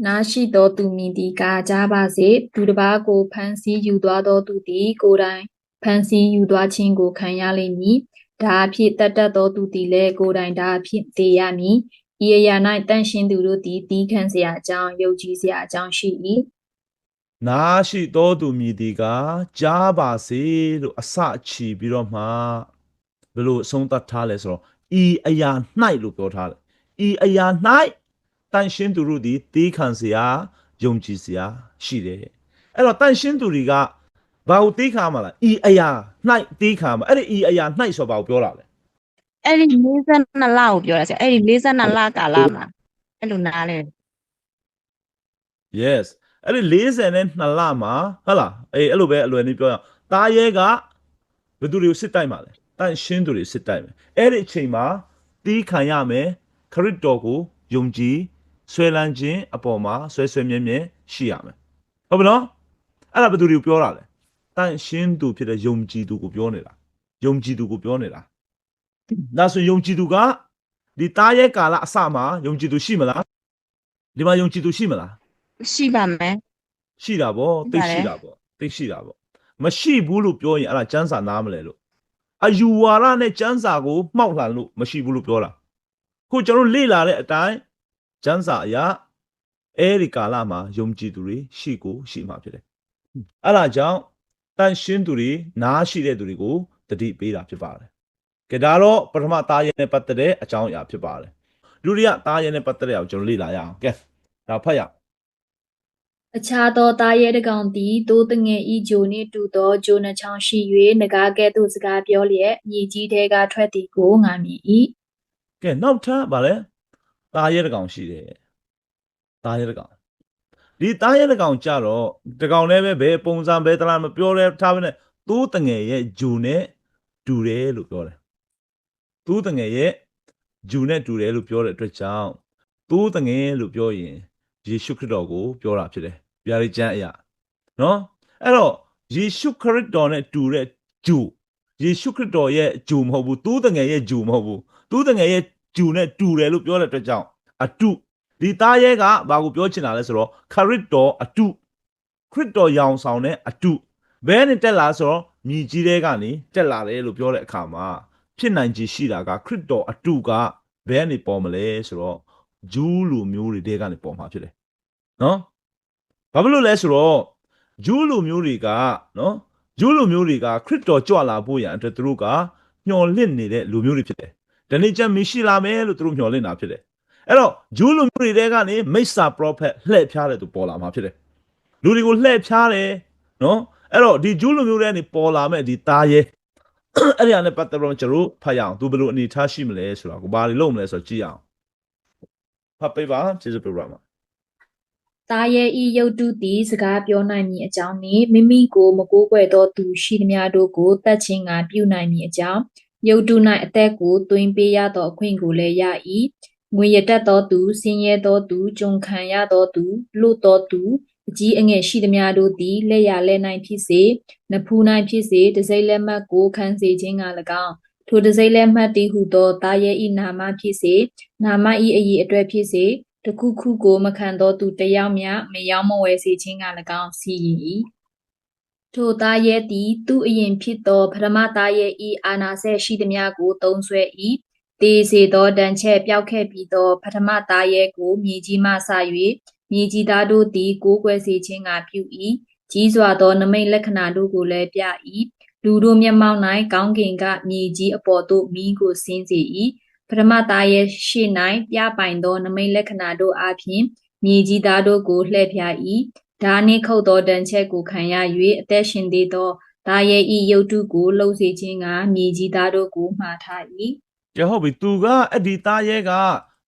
နာရှိသောသူမည်သည်ကာကြားပါစေသူတစ်ပါးကိုဖန်ဆီးယူသွားသောသူသည်ကိုယ်တိုင်ဖန်ဆီးယူသွားခြင်းကိုခံရလိမ့်မည်ဒါအဖြစ်တတ်သောသူသည်လည်းကိုယ်တိုင်ဒါအဖြစ်တည်ရမည်ဤအရာ၌တန့်ရှင်းသူတို့သည်တီးခံเสียအကြောင်းယုံကြည်เสียအကြောင်းရှိ၏နာရှိသောသူမည်သည်ကကြားပါစေလို့အစချီပြီးတော့မှဘယ်လိုအဆုံးသတ်ထားလဲဆိုတော့ဤအရာ၌လို့ပြောထားတယ်ဤအရာ၌တန်ရှင်းသူတို့သည်တီးခံเสียယုံကြည်เสียရှိတယ်အဲ့တော့တန်ရှင်းသူတွေကဘာကိုတီးခံမှာလဲဤအရာ၌တီးခံမှာအဲ့ဒီဤအရာ၌ဆိုဘာကိုပြောတာလဲအဲ့ဒီ42လကိုပြောတာဆရာအဲ့ဒီ42လကာလမှာအဲ့လိုနားလဲ yes အဲ့ဒီ42လမှာဟုတ်လားအဲ့လိုပဲအလွယ်နည်းပြောရအောင်တားရဲကဘယ်သူတွေကိုစစ်တိုက်မှာလဲတန်ရှင်းသူတွေစစ်တိုက်မယ်အဲ့ဒီအချိန်မှာတီးခံရမယ်ခရစ်တော်ကိုယုံကြည်ဆွဲလန်းခြင်းအပေါ်မှာဆွဲမြဲမြဲရှိရမယ်ဟုတ်ပြီနော်အဲ့ဒါဘယ်သူတွေကိုပြောတာလဲတန်ရှင်းသူဖြစ်တဲ့ယုံကြည်သူကိုပြောနေတာယုံကြည်သူကိုပြောနေတာဒါဆိုယုံကြည်သူကဒီတားရဲကာလအစမှာယုံကြည်သူရှိမလားဒီမှာယုံကြည်သူရှိမလားရှိပါမယ်ရှိတာဗောသိရှိတာဗောသိရှိတာဗောမရှိဘူးလို့ပြောရင်အဲ့ဒါကျမ်းစာနားမလဲလို့အယူဝါဒနဲ့ကျမ်းစာကိုမှောက်လှန်လို့မရှိဘူးလို့ပြောတာခုကျွန်တော်လေ့လာတဲ့အတိုင်းကျမ်းစာအရာအဲ့ဒီကာလမှာယုံကြည်သူတွေရှိကိုရှိမှာဖြစ်တယ်အဲ့ဒါကြောင့်တန်ရှင်းသူတွေနားရှိတဲ့သူတွေကိုတတိပေးတာဖြစ်ပါတယ်ကဲဒါတော့ပထမသားရဲနဲ့ပတ်သက်တဲ့အကြောင်းအရာဖြစ်ပါတယ်ဒုတိယသားရဲနဲ့ပတ်သက်တဲ့အောင်ကျွန်တော်လေ့လာရအောင်ကဲဒါဖတ်ရအောင်အခြားသောသားရဲတကောင်သည်တိုးတငယ်ဤဂျိုနှင့်တူသောဂျိုနှချောင်းရှိ၍နဂါကဲ့သို့စကားပြောလျက်မြေကြီးထဲကထွက်သည်ကိုငါမြင်၏ကဲနောက်ထပ်ဗာလဲသားရဲတကောင်ရှိတယ်သားရဲတကောင်ဒီသားရဲတကောင်ကြတော့တကောင်လည်းပဲဘယ်ပုံစံဘယ်တလားမပြောလဲထားပဲနဲ့တိုးတငယ်ရဲ့ဂျိုနဲ့တူတယ်လို့ပြောတယ်တိုးတငယ်ရဲ့ဂျိုနဲ့တူတယ်လို့ပြောတဲ့အတွက်ကြောင့်တိုးတငယ်လို့ပြောရင်ယေရှုခရစ်တော်ကိုပြောတာဖြစ်တယ်ဗျာဒိတ်ကျမ်းအရာနော်အဲ့တော့ယေရှုခရစ်တော်နဲ့တူတဲ့ဂျိုယေရှုခရစ်တော်ရဲ့ဂျိုမဟုတ်ဘူးတိုးတငယ်ရဲ့ဂျိုမဟုတ်ဘူးတိုးတငယ်ရဲ့ဂျိုနဲ့တူတယ်လို့ပြောတဲ့အတွက်ကြောင့်အတုဒီသားရဲကဘာကိုပြောချင်တာလဲဆိုတော့ခရစ်တော်အတုခရစ်တော်ရောင်ဆောင်တဲ့အတုဘယ်နဲ့တက်လာဆိုတော့မြေကြီးထဲကနေတက်လာတယ်လို့ပြောတဲ့အခါမှာဖြစ်နိုင်ခြေရှိတာကခရစ်တော်အတုကဘယ်ကနေပေါ်မလဲဆိုတော့ဂျူးလူမျိုးတွေတဲကနေပေါ်မှာဖြစ်တယ်နော်ဘာဖြစ်လို့လဲဆိုတော့ဂျူးလူမျိုးတွေကနော်ဂျူးလူမျိုးတွေကခရစ်တော်ကြွလာဖို့ရန်အတွက်သူတို့ကညှော်လင့်နေတဲ့လူမျိုးတွေဖြစ်တယ်ဒီနေ့ကျမ်းမရှိလာမယ်လို့သူတို့ညှော်လင့်တာဖြစ်တယ်အဲ့တော့ဂျူးလူမျိုးတွေတဲကနေမိစ္ဆာပရောဖက်လှည့်ဖျားတဲ့သူပေါ်လာမှာဖြစ်တယ်လူတွေကိုလှည့်ဖျားတယ်နော်အဲ့တော့ဒီဂျူးလူမျိုးတွေကနေပေါ်လာမဲ့ဒီသားရဲအဲ့ဒီအနေနဲ့ပတ်သက်လို့ကျွန်တော်ဖတ်ရအောင်သူဘယ်လိုအနေထားရှိမလဲဆိုတာကိုဘာတွေလုပ်မလဲဆိုတော့ကြည့်အောင်ဖတ်ပေးပါကျေးဇူးပြုပါမှာသားရဲဤယုတ်တုသည်စကားပြောနိုင်မည်အကြောင်းနှင့်မိမိကိုမကိုးကွယ်သောသူရှိသမျှတို့ကိုတတ်ခြင်းကပြုနိုင်မည်အကြောင်းယုတ်တု၌အသက်ကိုသွင်းပေးရသောအခွင့်ကိုလည်းရ၏ငွေရတတ်သောသူစင်ရဲသောသူကြုံခံရသောသူလွတ်သောသူအကြီးအငယ်ရှိသမျှတို့သည်လက်ရလက်၌ဖြစ်စေနဖူး၌ဖြစ်စေတစိမ့်လက်မှတ်ကိုခံစေခြင်းက၎င်းထိုတစိမ့်လက်မှတ်တည်ဟုသောသားရဲဤနာမဖြစ်စေနာမဤအည်အတွက်ဖြစ်စေတခုခုကိုမခံသောသူတယောက်မျှမယောင်းမဝဲစေခြင်းက၎င်းစီရင်၏ထိုသားရဲသည်သူအရင်ဖြစ်သောပထမသားရဲဤအာနာဆက်ရှိသည်များကိုသုံးဆွဲ၏တေစေသောတန်ချက်ပျောက်ခဲ့ပြီးသောပထမသားရဲကိုမြေကြီးမှဆ၍မြေကြီးသားတို့သည်ကိုးကွယ်စေခြင်းကပြု၏ ကြီးစွာသောနမိတ်လက္ခဏာတို့ကိုလည်းပြ၏လူတို့မျက်မှောက်၌ကောင်းကင်ကမြေကြီးအပေါ်သို့မီးကိုဆင်းစေ၏ပထမသားရဲ့ရှေ့၌ပြပိုင်သောနမိတ်လက္ခဏာတို့အပြင်မြေကြီးသားတို့ကိုလှည့်ဖြာ၏ဒါနှင့်ခုတ်သောတန်ချက်ကိုခံရ၍အသက်ရှင်သေးသောသားရဲ့ဤရုပ်တုကိုလှုပ်စေခြင်းကမြေကြီးသားတို့ကိုမှားထား၏ ကျေဟုတ်ပြီသူကအဲ့ဒီသားရဲက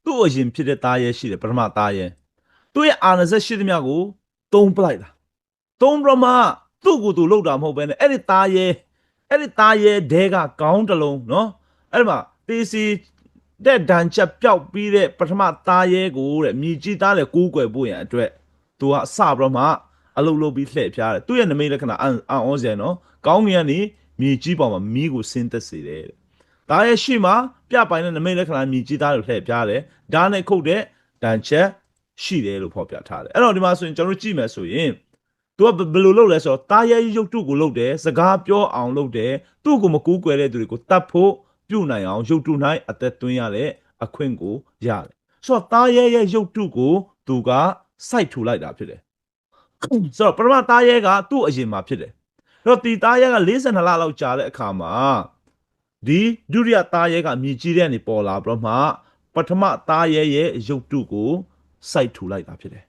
သူ့အရင်ဖြစ်တဲ့သားရဲရှိတယ်ပထမသားရဲသူ့ရဲ့အာဏာစက်ရှိသမျှကိုတုံးပလိုက်တာတုံးပြမသူ့ကိုသူလှုပ်တာမဟုတ်ဘဲနဲ့အဲ့ဒီသားရဲဒဲကခေါင်းတစ်လုံးနော်အဲ့ဒီမှာတေစီတဲ့ဒဏ်ချက်ပျောက်ပြီးတဲ့ပထမသားရဲကိုတဲ့မြည်ကြီးသားတဲ့ကူးကွယ်ဖို့ရန်အတွက်သူကအစပြမအလုပ်လုပ်ပြီးလှည့်ဖျားတယ်သူ့ရဲ့နမိတ်လက္ခဏာအံဩစရာနော်ကောင်းကင်ကနေမြည်ကြီးပေါ်မှာမီးကိုဆင်းသက်စေတယ်ဒါရဲ့ရှိမှာပြပိုင်တဲ့နမိတ်လက္ခဏာမြည်ကြီးသားကိုလှည့်ပြားတယ်ဒါနဲ့ခုတ်တဲ့တန်ချက်ရှိတယ်လို့ဖော်ပြထားတယ်အဲ့တော့ဒီမှာဆိုရင်ကျွန်တော်တို့ကြည့်မယ်ဆိုရင်သူကဘယ်လိုလုပ်လဲဆိုတော့တာရဲ့ရုပ်တုကိုလုပ်တယ်စကားပြောအောင်လုပ်တယ်သူ့ကိုမကူးကွယ်တဲ့သူတွေကိုတတ်ဖို့ပြုနိုင်အောင်ရုပ်တု၌အသက်သွင်းရတဲ့အခွင့်ကိုရတယ်ဆိုတော့တာရဲ့ရုပ်တုကိုသူကစိုက်ထူလိုက်တာဖြစ်တယ်ဆိုတော့ပထမတာရဲ့ကသူ့အရင်မှာဖြစ်တယ်အဲ့တော့ဒီတာရဲ့က42လလောက်ကြာတဲ့အခါမှာဒီဒုတိယသားရဲကမြည်ကြီးတဲ့နေပေါ်လာပြီးတော့မှပထမသားရဲရဲ့ရုပ်တုကိုစိုက်ထူလိုက်တာဖြစ်တယ်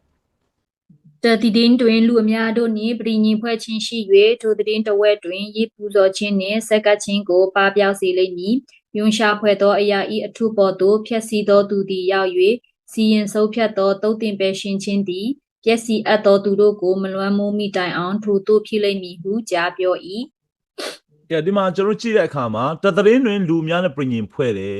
တတိတင်းတွင်လူအများတို့နှင့်ပြည်ညင်ဖွဲ့ချင်းရှိ၍ထိုသတင်းတဝက်တွင်ရေပူဇော်ခြင်းနှင့်ဆက်ကပ်ခြင်းကိုပပျောက်စေလိမ့်မည်ယွန်ရှာဖွဲ့သောအရာဤအထုပေါ်သို့ဖြက်စီသောသူသည်ရောက်၍စီရင်ဆုံးဖြတ်သောတုတ်တင်ပဲရှင်ခြင်းသည်ပျက်စီအပ်သောသူတို့ကိုမလွမ်းမိုးမိတိုင်အောင်ထိုသို့ဖြစ်လိမ့်မည်ဟုကြားပြော၏ ကဲဒီမှာကျွန်တော်ကြည့်တဲ့အခါမှာတသတင်းတွင်လူများနဲ့ပြည်ညင်ဖွဲ့တယ်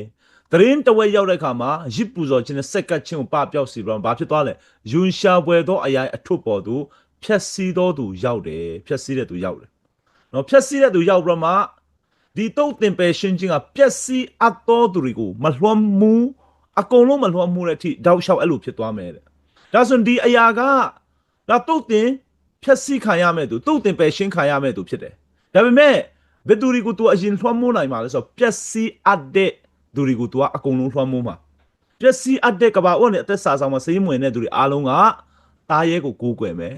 သတင်းတဝက်ရောက်တဲ့အခါမှာရစ်ပူဇော်ခြင်းနဲ့ဆက်ကပ်ခြင်းကိုပပျောက်စေပြီးတော့ဘာဖြစ်သွားလဲယွန်ရှာဖွဲ့သောအရာအထုပေါ်သို့ဖြက်စီသောသူရောက်တယ်ဖြက်စီတဲ့သူရောက်တယ်နော်ဖြက်စီတဲ့သူရောက်ပြီးတော့မှဒီတုတ်တင်ပဲရှင်ခြင်းကပျက်စီးအပ်သောသူတွေကိုမလွှမ်းမှုအကုန်လုံးမလွှမ်းမှုတဲ့အထိတောက်လျှောက်အဲ့လိုဖြစ်သွားမယ်တဲ့ဒါဆိုရင်ဒီအရာကဒါတုတ်တင်ဖြက်စီးခံရမယ်သူတုတ်တင်ပဲရှင်ခံရမယ်သူဖြစ်တယ်ဒါပေမဲ့ဘယ်သူတွေကိုသူအရင်လွှမ်းမိုးနိုင်မှာလဲဆိုတော့ပျက်စီးအပ်တဲ့သူတွေကိုသူကအကုန်လုံးလွှမ်းမိုးမှာပျက်စီးအပ်တဲ့ကဘာအောနဲ့အသက်စာဆောင်မှာစေးမွေတဲ့သူတွေအားလုံးကတားရဲကိုကိုးကွယ်မယ်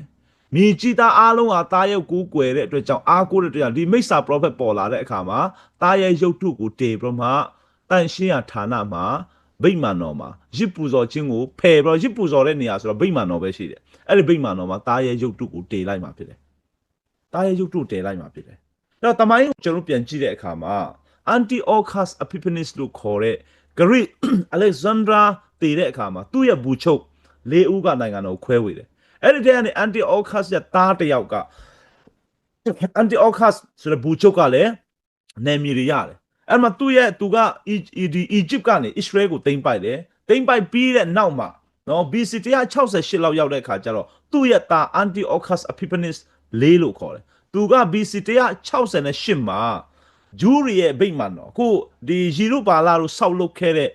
မြေကြီးသားအားလုံးကတားရဲကိုကိုးကွယ်တဲ့အတွက်ကြောင့်အားကိုးတဲ့အတွက်ကြောင့်ဒီမိစ္ဆာပရောဖက်ပေါ်လာတဲ့အခါမှာတားရဲရုပ်ထုကိုတည်ပြီးမှတန်ရှင်းရဌာနမှာဗိမာန်တော်မှာရစ်ပူဇော်ခြင်းကိုဖယ်ပြီးတော့ရစ်ပူဇော်တဲ့နေရာဆိုတော့ဗိမာန်တော်ပဲရှိတယ်အဲ့ဒီဗိမာန်တော်မှာတားရဲရုပ်ထုကိုတည်လိုက်မှာဖြစ်တယ်တားရဲရုပ်ထုတည်လိုက်မှာဖြစ်တယ်အဲ့တော့တမိုင်းကိုကျွန်တော်ပြန်ကြည့်တဲ့အခါမှာ Antiochus Epiphanes လို့ခေါ်တဲ့ Greek Alexander တည်တဲ့အခါမှာသူ့ရဲ့ဘူချုပ်၄ဦးကနိုင်ငံတော်ခွဲဝေတယ်အဲ့ဒီတည်းကနေ Antiochus ရဲ့သားတစ်ယောက်က Antiochus ဆိုတဲ့ဘူချုပ်ကလည်းနာမည်ရရတယ်အဲ့မှာသူက Egypt ကနေ Israel ကိုသိမ်းပိုက်တယ်သိမ်းပိုက်ပြီးတဲ့နောက်မှာနော် BC 168လောက်ရောက်တဲ့အခါကျတော့သူ့ရဲ့သား Antiochus Epiphanes ၄လို့ခေါ်တယ်သူက BC 168မှာဂျူးရီရဲ့ဗိမာန်တော်ခုဒီယေရုပါလတို့ဆောက်လုပ်ခဲ့တဲ့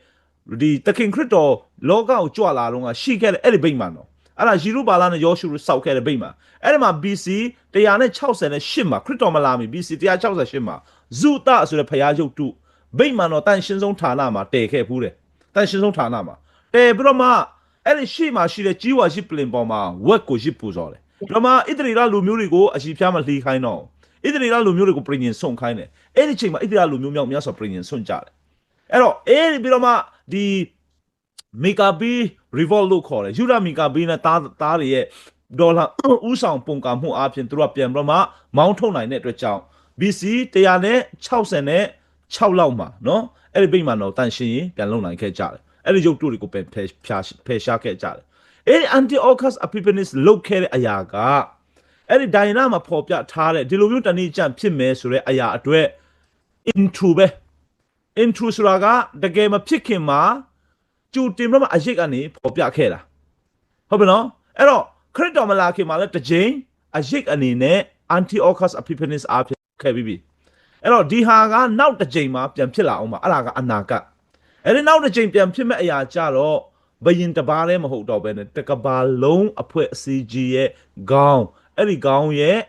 ဒီသခင်ခရစ်တော်လောကကိုကြွလာတော့ကရှိခဲ့တဲ့အဲ့ဒီဗိမာန်တော်အဲ့ဒါယေရုပါလနဲ့ယောရှုတို့ဆောက်ခဲ့တဲ့ဗိမာန်အဲ့ဒီမှာ BC 168မှာခရစ်တော်မလာမီ BC 168မှာဇုသဆိုတဲ့ဖျားရုပ်တုဗိမာန်တော်တန်ရှင်းဆုံးဌာနမှာတည်ခဲ့ဖူးတယ်တန်ရှင်းဆုံးဌာနမှာတည်ပြီးတော့မှအဲ့ဒီရှိမှာရှိတဲ့ကြီးဝါရှိပလင်ပေါ်မှာဝက်ကိုရစ်ပူဇော်တယ်ဒီမှာဣသရေလလူမျိုးတွေကိုအရှိဖျားမလှီးခိုင်းတော့ဣသရေလလူမျိုးတွေကိုပြင်ရင်ဆုံးခိုင်းတယ်အဲ့ဒီချိန်မှာဣသရေလလူမျိုးမြောက်များစွာပြင်ရင်ဆုံးကြတယ်အဲ့တော့အဲ့ဒီပြီးတော့မှဒီမီကာဘီ revolt လို့ခေါ်တယ်ယူဒမီကာဘီနဲ့သားတွေရဲ့ဒေါ်လာဥဆောင်ပုံကမှုအပြင်သူတို့ကပြန်ပြီးတော့မှမောင်းထုတ်နိုင်တဲ့အတွက်ကြောင့် BC 166လောက်မှာနော်အဲ့ဒီဗိမာန်တော်တန်ရှင်းရင်ပြန်လုံနိုင်ခဲ့ကြတယ်အဲ့ဒီရုပ်တုတွေကိုဖယ်ရှားခဲ့ကြတယ်အဲ့ဒီ Antiochus Epiphanes လုတ်ခဲ့တဲ့အရာကအဲ့ဒီဒိုင်နာမှာပေါ်ပြထားတဲ့ဒီလိုမျိုးတဏှိကြံဖြစ်မယ်ဆိုတဲ့အရာအတွက် intro ပဲ intro ဆိုတာကတကယ်မဖြစ်ခင်မှာကြိုတင်ပြီးမှအရေးကနေပေါ်ပြခဲ့တာဟုတ်ပြီနော်အဲ့တော့ခရစ်တော်မလာခင်မှာလည်းတစ်ချိန်အရေးအနေနဲ့ Antiochus Epiphanes အားဖြစ်ခဲ့ပြီးအဲ့တော့ဒီဟာကနောက်တစ်ချိန်မှာပြန်ဖြစ်လာအောင်ပါအဲ့ဒါကအနာဂတ်အဲ့ဒီနောက်တစ်ချိန်ပြန်ဖြစ်မဲ့အရာကြတော့ဘယင်တပါးလည်းမဟုတ်တော့ဘဲနဲ့တကဘာလုံးအဖွဲ့အစည်းကြီးရဲ့ခေါင်းအဲ့ဒီခေါင်းရဲ့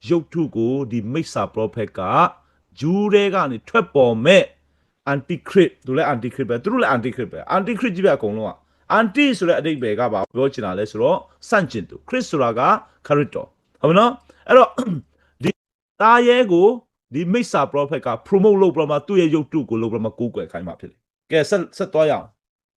ရုပ်ထုကိုဒီမိစ္ဆာပရောဖက်ကဂျူးတွေကနေထွက်ပေါ်မဲ့ antichrist သူလည်း antichrist ပဲသူတို့လည်း antichrist ပဲ antichrist ကြီးပဲအကုန်လုံးက anti ဆိုတဲ့အဓိပ္ပာယ်ကပါပြောချင်တာလဲဆိုတော့စန့်ကျင်သူ christ ဆိုတာကခရစ်တော် ဟုတ်ပြီနော်အဲ့တော့ဒီတာရဲကိုဒီမိစ္ဆာ prophet က promote လုပ်ပြမှာသူ့ရဲ့ရုပ်တုကိုလုပ်ပြမှာကိုးကွယ်ခိုင်းမှာဖြစ်တယ်ကဲဆက်သွားရအောင်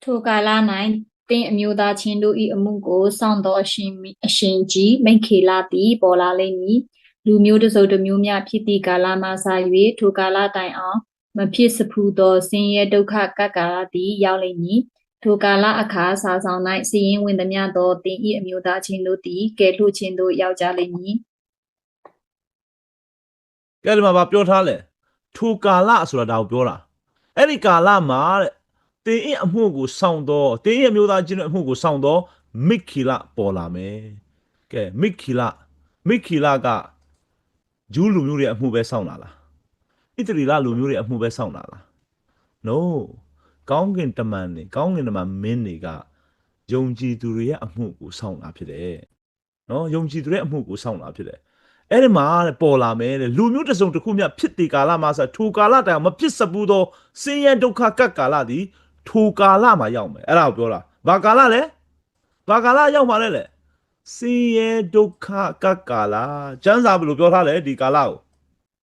ထိုကာလ၌တင်းအမျိုးသားချင်းတို့၏အမှုကိုစောင့်သောအရှင်ကြီးမိတ်ခေလာသည်ပေါ်လာလိမ့်မည်လူမျိုးတစ်စုံတစ်မျိုးများဖြစ်သည့်ကာလမှစ၍ထိုကာလတိုင်အောင်မဖြစ်စဖူးသောဆင်းရဲဒုက္ခကပ်ကာလသည်ရောက်လိမ့်မည်ထိုကာလအခါစာဆောင်၌စီရင်ဝင်သည်များသောတင်း၏အမျိုးသားချင်းတို့သည်ကဲလှခြင်းသို့ရောက်ကြလိမ့်မည် ကဲဒီမှာဗာပြောထားလဲထိုကာလဆိုတာဒါကိုပြောတာအဲ့ဒီကာလမှာတဲ့တင်းအမှုကိုစောင့်တော့တင်းရဲ့မျိုးသားချင်းရဲ့အမှုကိုစောင့်တော့မိခိလပေါ်လာမယ်ကဲမိခိလကဂျူးလူမျိုးတွေအမှုပဲစောင့်လာလားဣသရေလလူမျိုးတွေအမှုပဲစောင့်လာလား no ကောင်းကင်တမန်မင်းတွေကယုံကြည်သူတွေရဲ့အမှုကိုစောင့်လာဖြစ်တယ်နော်ယုံကြည်သူတွေရဲ့အမှုကိုစောင့်လာဖြစ်တယ်အဲ့ဒီမှာပေါ်လာမယ်တဲ့လူမျိုးတစ်စုံတစ်ခုမြဖြစ်တဲ့ကာလမှာဆိုထိုကာလတိုင်မဖြစ်စဘူးသောဆင်းရဲဒုက္ခကပ်ကာလသည်ထိုကာလမှာရောက်မယ်အဲ့ဒါကိုပြောတာဘာကာလလဲဘာကာလရောက်မှာလဲလေဆင်းရဲဒုက္ခကပ်ကာလကျမ်းစာဘယ်လိုပြောထားလဲဒီကာလကို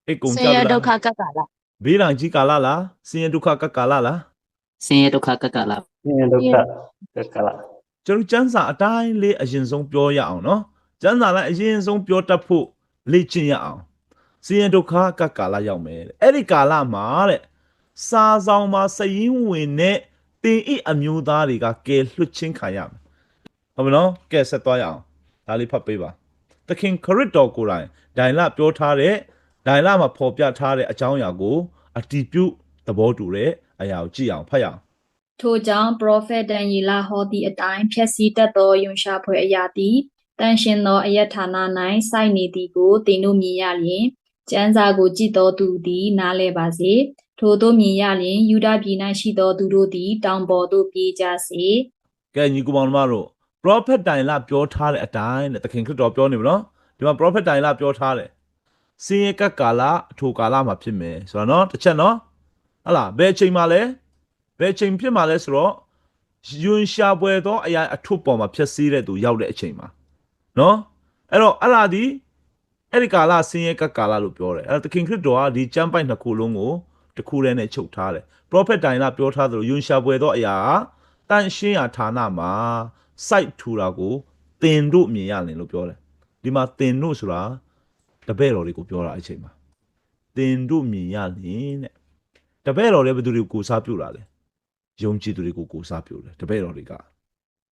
အိတ်ကုန် ဆ ကြ င်းရဲ လား ဒုက္ခကပ်ကာလ ဘေးဒဏ်ကြီးကာလလားဆင်းရဲဒုက္ခကပ်ကာလလား ဆင်းရဲဒုက္ခကကလာ ဒုက္ခကကလာ ကျွန်တော်ကျမ်းစာအတိုင်းလေးအရင်ဆုံးပြောရအောင်နော်ကျမ်းစာလည်းအရင်ဆုံးပြောတတ်ဖို့လေ့ကျင့်ရအောင်ဆင်းရဲဒုက္ခကကာလရောက်မယ်တဲ့အဲ့ဒီကာလမှာတဲ့စာဆောင်မှာစရင်ဝင်နဲ့တင်ဤအမျိုးသားတွေကကဲလွှတ်ချင်းခံရမယ်ဟုတ်မနော်ကဲဆက်သွားရအောင်ဒါလေးဖတ်ပေးပါသခင်ခရစ်တော်ကိုယ်တိုင်ဒိုင်လပြောထားတဲ့ဒိုင်လမှာဖော်ပြထားတဲ့အကြောင်းအရာကိုအတည်ပြုသဘောတူတဲ့အရာကိုကြည့်အောင်ဖတ်ရအောင် ထိုကြောင့်ပရောဖက်ဒန်ယေလဟောသည့်အတိုင်းဖြည့်ဆည်းတတ်သောယွန်ရှာဖွယ်အရာသည်တန်ရှင်သောအယထာဏ၌စိုက်နေသည်ကိုသင်တို့မြင်ရလျင်ကျမ်းစာကိုကြည်တော်သူသည်နားလဲပါစေထိုတို့မြင်ရလျင်ယူဒပြည်၌ရှိသောသူတို့သည်တောင်ပေါ်သို့ပြေးကြစေ ကဲညီကူမောင်တို့ prophet တိုင်လပြောထားတဲ့အတိုင်းတဲ့သခင်ခရစ်တော်ပြောနေပြီနော်ဒီမှာ prophet တိုင်လပြောထားတယ်စင်ရကကာလအထိုကာလမှာဖြစ်မယ်ဆိုတော့နော်တစ်ချက်နော်ဟလာဘယ်ချိန်မှာလဲဘယ်ချိန်ဖြစ်မှာလဲဆိုတော့ယွန်ရှာပွဲသောအရာအထုပ်ပေါ်မှာဖြစ်စည်းတဲ့သူရောက်တဲ့အချိန်မှာနော်အဲ့တော့အလားဒီအဲ့ဒီကာလစင်ရကကာလလို့ပြောတယ်အဲ့တော့သခင်ခရစ်တော်ကဒီကျမ်းပိုက်နှစ်ခုလုံးကိုတစ်ခုတည်းနဲ့ချုပ်ထားတယ် prophet တိုင်လပြောထားသလိုယွန်ရှာပွဲသောအရာတန်ရှင်းရာဌာနမှာစိုက်ထူတာကိုသင်တို့မြင်ရလင်လို့ပြောတယ်ဒီမှာသင်တို့ဆိုတာတပည့်တော်တွေကိုပြောတာအချိန်မှာသင်တို့မြင်ရလင်တဲ့တပည့်တော်လည်းဘယ်သူတွေကိုစားပြုတာလဲယုံကြည်သူတွေကိုကိုစားပြုတယ်တပည့်တော်တွေက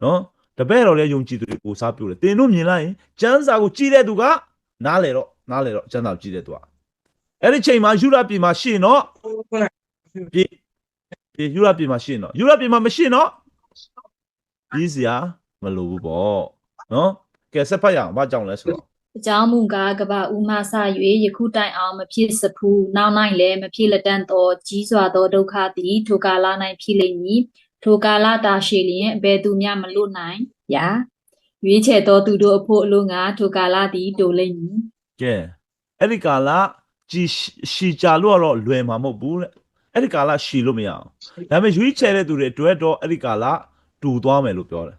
နော်တပည့်တော်လည်းယုံကြည်သူတွေကိုစားပြုတယ်သင်တို့မြင်လိုက်ရင်ကျမ်းစာကိုကြည့်တဲ့သူကနားလေတော့ကျမ်းစာကိုကြည့်တဲ့သူကအဲ့ဒီချိန်မှာယူရပြည်မှာရှိနော်ပြည်ယူရပြည်မှာရှိနော်ယူရပြည်မှာမရှိနော်ပြီးစရာမလိုဘူးပေါ့နော်ကဲဆက်ဖတ်ရအောင်ဘာကြောင့်လဲဆိုတော့ အကြောင်းမူကားကပ္ပဦးမဆ၍ယခုတိုင်အောင်မဖြစ်စဖူးနောက်၌လည်းမဖြစ်လက်တန့်သောကြီးစွာသောဒုက္ခသည်ထိုကာလ၌ဖြစ်လိမ့်မည်ထိုကာလတာရှည်လျင်အဘယ်သူမျှမလွတ်နိုင်ရာရွေးချယ်သောသူတို့အဖို့အလို့ငါထိုကာလသည်တိုလိမ့်မည် ကဲအဲ့ဒီကာလကြီးရှီကြလို့တော့လွယ်မှာမဟုတ်ဘူးတဲ့အဲ့ဒီကာလရှီလို့မရအောင်ဒါပေမဲ့ရွေးချယ်တဲ့သူတွေအတွက်တော့အဲ့ဒီကာလတူသွားမယ်လို့ပြောတယ်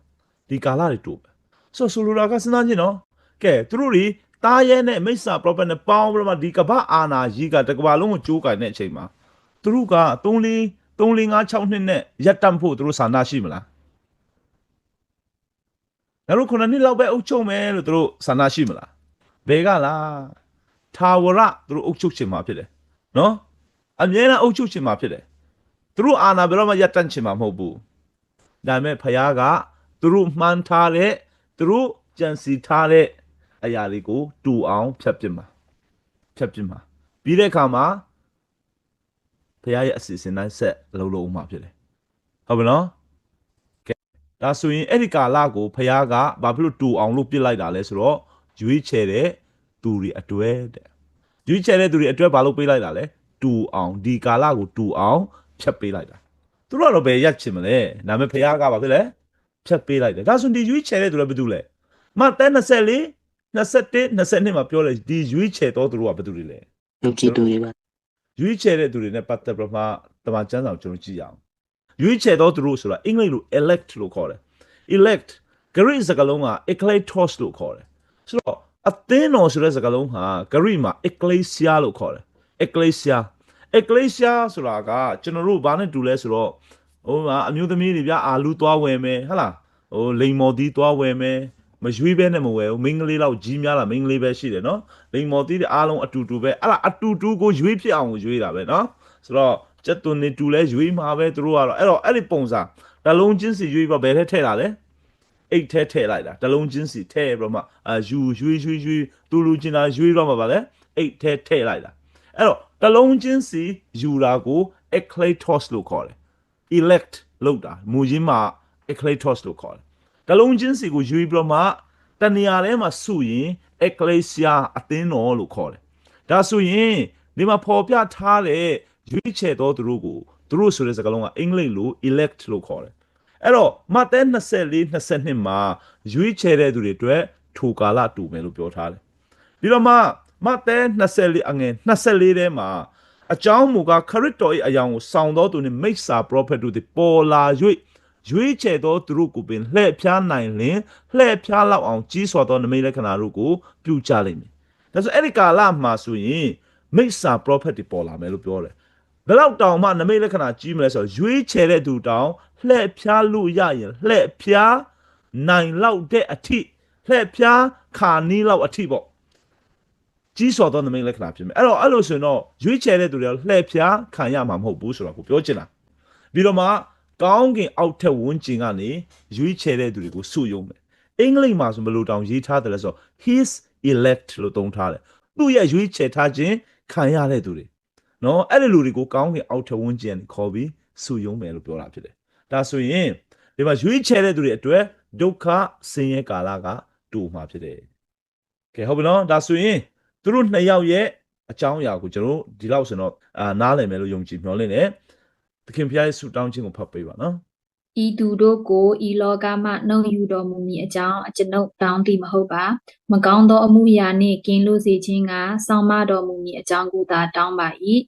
ဒီကာလတွေတူပဲဆိုလိုတာကစဉ်းစားကြည့်နော်ကဲသူတို့တွေတားရဲနဲ့မိစ္ဆာ prophet နဲ့ပေါင်းပြီးတော့မှဒီကပ္ပအာနာကြီးကတကဘာလုံးကိုကြိုးကင်တဲ့အချိန်မှာသူတို့က3-4-5-6နှစ်နဲ့ရက်တန့်ဖို့သူတို့ဆန္ဒရှိမလားငါတို့9နှစ်လောက်ပဲအုပ်ချုပ်မယ်လို့သူတို့ဆန္ဒရှိမလားဘယ်ကလားထာဝရသူတို့အုပ်ချုပ်ခြင်းမှာဖြစ်တယ်နော်အမြဲတမ်းအုပ်ချုပ်ခြင်းမှာဖြစ်တယ်သူတို့အာဏာဘယ်တော့မှရပ်တန့်ခြင်းမှာမဟုတ်ဘူးဒါပေမဲ့ဖခင်ကသူတို့မှန်းထားတဲ့သူတို့ကြံစီထားတဲ့အရာတွေကိုတူအောင်ဖြတ်ပြစ်မှာပြီးတဲ့အခါမှာဖခင်ရဲ့အစီအစဉ်တိုင်းဆက်လုံးလုံးမှာဖြစ်တယ်ဟုတ်ပြီနော်ကဲဒါဆိုရင်အဲ့ဒီကာလကိုဖခင်ကဘာဖြစ်လို့တူအောင်လို့ပြစ်လိုက်တာလဲဆိုတော့ရွေးချယ်တဲ့သူတွေအတွဲတဲ့ရွေးချယ်တဲ့သူတွေအတွဲဘာလို့ပေးလိုက်တာလဲတူအောင်ဒီကာလကိုတူအောင်ဖြတ်ပေးလိုက်တာသူတို့ကတော့ဘယ်ရက်ချင်မလဲဒါပေမဲ့ဖခင်ကဘာဖြစ်လဲဖြတ်ပေးလိုက်တယ်ဒါဆိုဒီရွေးချယ်တဲ့သူလည်းဘာတူလဲမတ်တဲ21-22မှာပြောတယ်ဒီရွေးချယ်တော်သူတို့ကဘာတူတွေလဲ ယုံကြည်သူတွေပါ ရွေးချယ်တဲ့သူတွေနဲ့ပတ်သက်ပြီးမှတမန်ကျမ်းစာကိုကျွန်တော်ကြည့်ရအောင်ရွေးချယ်တော်သူတို့ဆိုတာအင်္ဂလိပ်လို elect လို့ခေါ်တယ် elect Greek စကားလုံးက ekletos လို့ခေါ်တယ်ဆိုတော့ အသင်းတော်ဆိုတဲ့စကားလုံးဟာဂရိမှာ ecclesia လို့ခေါ်တယ် ecclesia ဆိုတာကကျွန်တော်တို့ဘာနဲ့တူလဲဆိုတော့ဟိုအမျိုးသမီးတွေဗျအာလူသွားဝယ်မယ်ဟဟလားဟိုလိန်မော်တီးသွားဝယ်မယ်မရွေးဘဲနဲ့မဝယ်ဘူးမိန်းကလေးလောက်ကြီးများလားမိန်းကလေးပဲရှိတယ်နော်လိန်မော်တီးတွေအားလုံးအတူတူပဲအဲ့ဒါအတူတူကိုရွေးဖြစ်အောင်ကိုရွေးတာပဲနော်ဆိုတော့ကျက်သွန်နေတူလဲရွေးမှာပဲသူတို့ကတော့အဲ့ဒီပုံစံတလုံးချင်းစီရွေးပြီးဘယ်ထဲထည့်တာလဲအိတ်ထဲထည့်လိုက်တာတလုံးချင်းစီထည့်ပြီးတော့မှယူရွေးသူလူချင်းတာရွေးတော့မှပါလေအိတ်ထဲထည့်လိုက်တာအဲ့တော့တလုံးချင်းစီယူတာကို eccletos လို့ခေါ်တယ် elect လို့တာမူရင်းမှာ eccletos လို့ခေါ်တယ်တလုံးချင်းစီကိုယူပြီးတော့မှတနေရာထဲမှာစုရင် ecclesia အသင်းတော်လို့ခေါ်တယ်ဒါဆိုရင်ဒီမှာပေါ်ပြထားတဲ့ရွေးချယ်တော်သူတို့ကိုသူတို့ဆိုတဲ့စကားလုံးကအင်္ဂလိပ်လို elect လို့ခေါ်တယ်အဲ့တော့မဿဲ24-22မှာရွေးချယ်တဲ့သူတွေအတွက်ထိုကာလတူမယ်လို့ပြောထားတယ်ပြီးတော့မှမဿဲ24အငယ်24ထဲမှာအကြောင်းမူကားခရစ်တော်၏အယောင်ကိုဆောင်တော်သူနှင့်မိစ္ဆာပရောဖက်တို့သည်ပေါ်လာ၍ရွေးချယ်သောသူတို့ကိုပင်လှည့်ဖြားနိုင်လင်လှည့်ဖြားလောက်အောင်ကြီးစွာသောနမိတ်လက္ခဏာတို့ကိုပြုကြလိမ့်မယ်ဒါဆိုအဲ့ဒီကာလမှာဆိုရင်မိစ္ဆာပရောဖက်တွေပေါ်လာမယ်လို့ပြောတယ်ဘယ်လောက်တောင်မှနမိတ်လက္ခဏာကြီးမလဲဆိုတော့ရွေးချယ်တဲ့သူတောင်လှည့်ဖြားလို့ရရင်လှည့်ဖြားနိုင်လောက်တဲ့အထိလှည့်ဖြားခါနီးလောက်အထိပေါ့ကြီးစွာသောနမိတ်လက္ခဏာဖြစ်မယ်အဲ့လိုဆိုရင်တော့ရွေးချယ်တဲ့သူတွေလှည့်ဖြားခံရမှာမဟုတ်ဘူးဆိုတော့ကိုပြောချင်တာပြီးတော့မှကောင်းကင်အောက်ထက်ဝန်းကျင်ကနေရွေးချယ်တဲ့သူတွေကိုစုယုံမယ်အင်္ဂလိပ်မှာဆိုဘယ်လိုတောင်ရေးထားတယ်လဲဆိုတော့ his elect လို့သုံးထားတယ်သူ့ရဲ့ရွေးချယ်ထားခြင်းခံရတဲ့သူတွေနော်အဲ့ဒီလူတွေကိုကောင်းကင်အောက်ထက်ဝန်းကျင်ကနေခေါ်ပြီးစုယုံမယ်လို့ပြောတာဖြစ်တယ်ဒါဆိုရင်ဒီမှာရွေးချယ်တဲ့သူတွေအတွက်ဒုက္ခဆင်းရဲကာလကတူမှာဖြစ်တယ်ကဲဟုတ်ပြီနော်ဒါဆိုရင်သူတို့နှစ်ယောက်ရဲ့အကြောင်းအရာကိုကျွန်တော်တို့ဒီလောက်ဆိုတော့နားလည်မယ်လို့ယုံကြည်မျှော်လင့်တယ်သခင်ဖျားရဲ့ဆုတောင်းခြင်းကိုဖတ်ပေးပါနော်ဤသူတို့ကိုဤလောကမှနှုတ်ယူတော်မူမည်အကြောင်းအကျွန်ုပ်တောင်းသည်မဟုတ်ပါမကောင်းသောအမှုရာနှင့်ကင်းလို့စေခြင်းကစောင့်မတော်မူမည်အကြောင်းကိုသာတောင်းပါ၏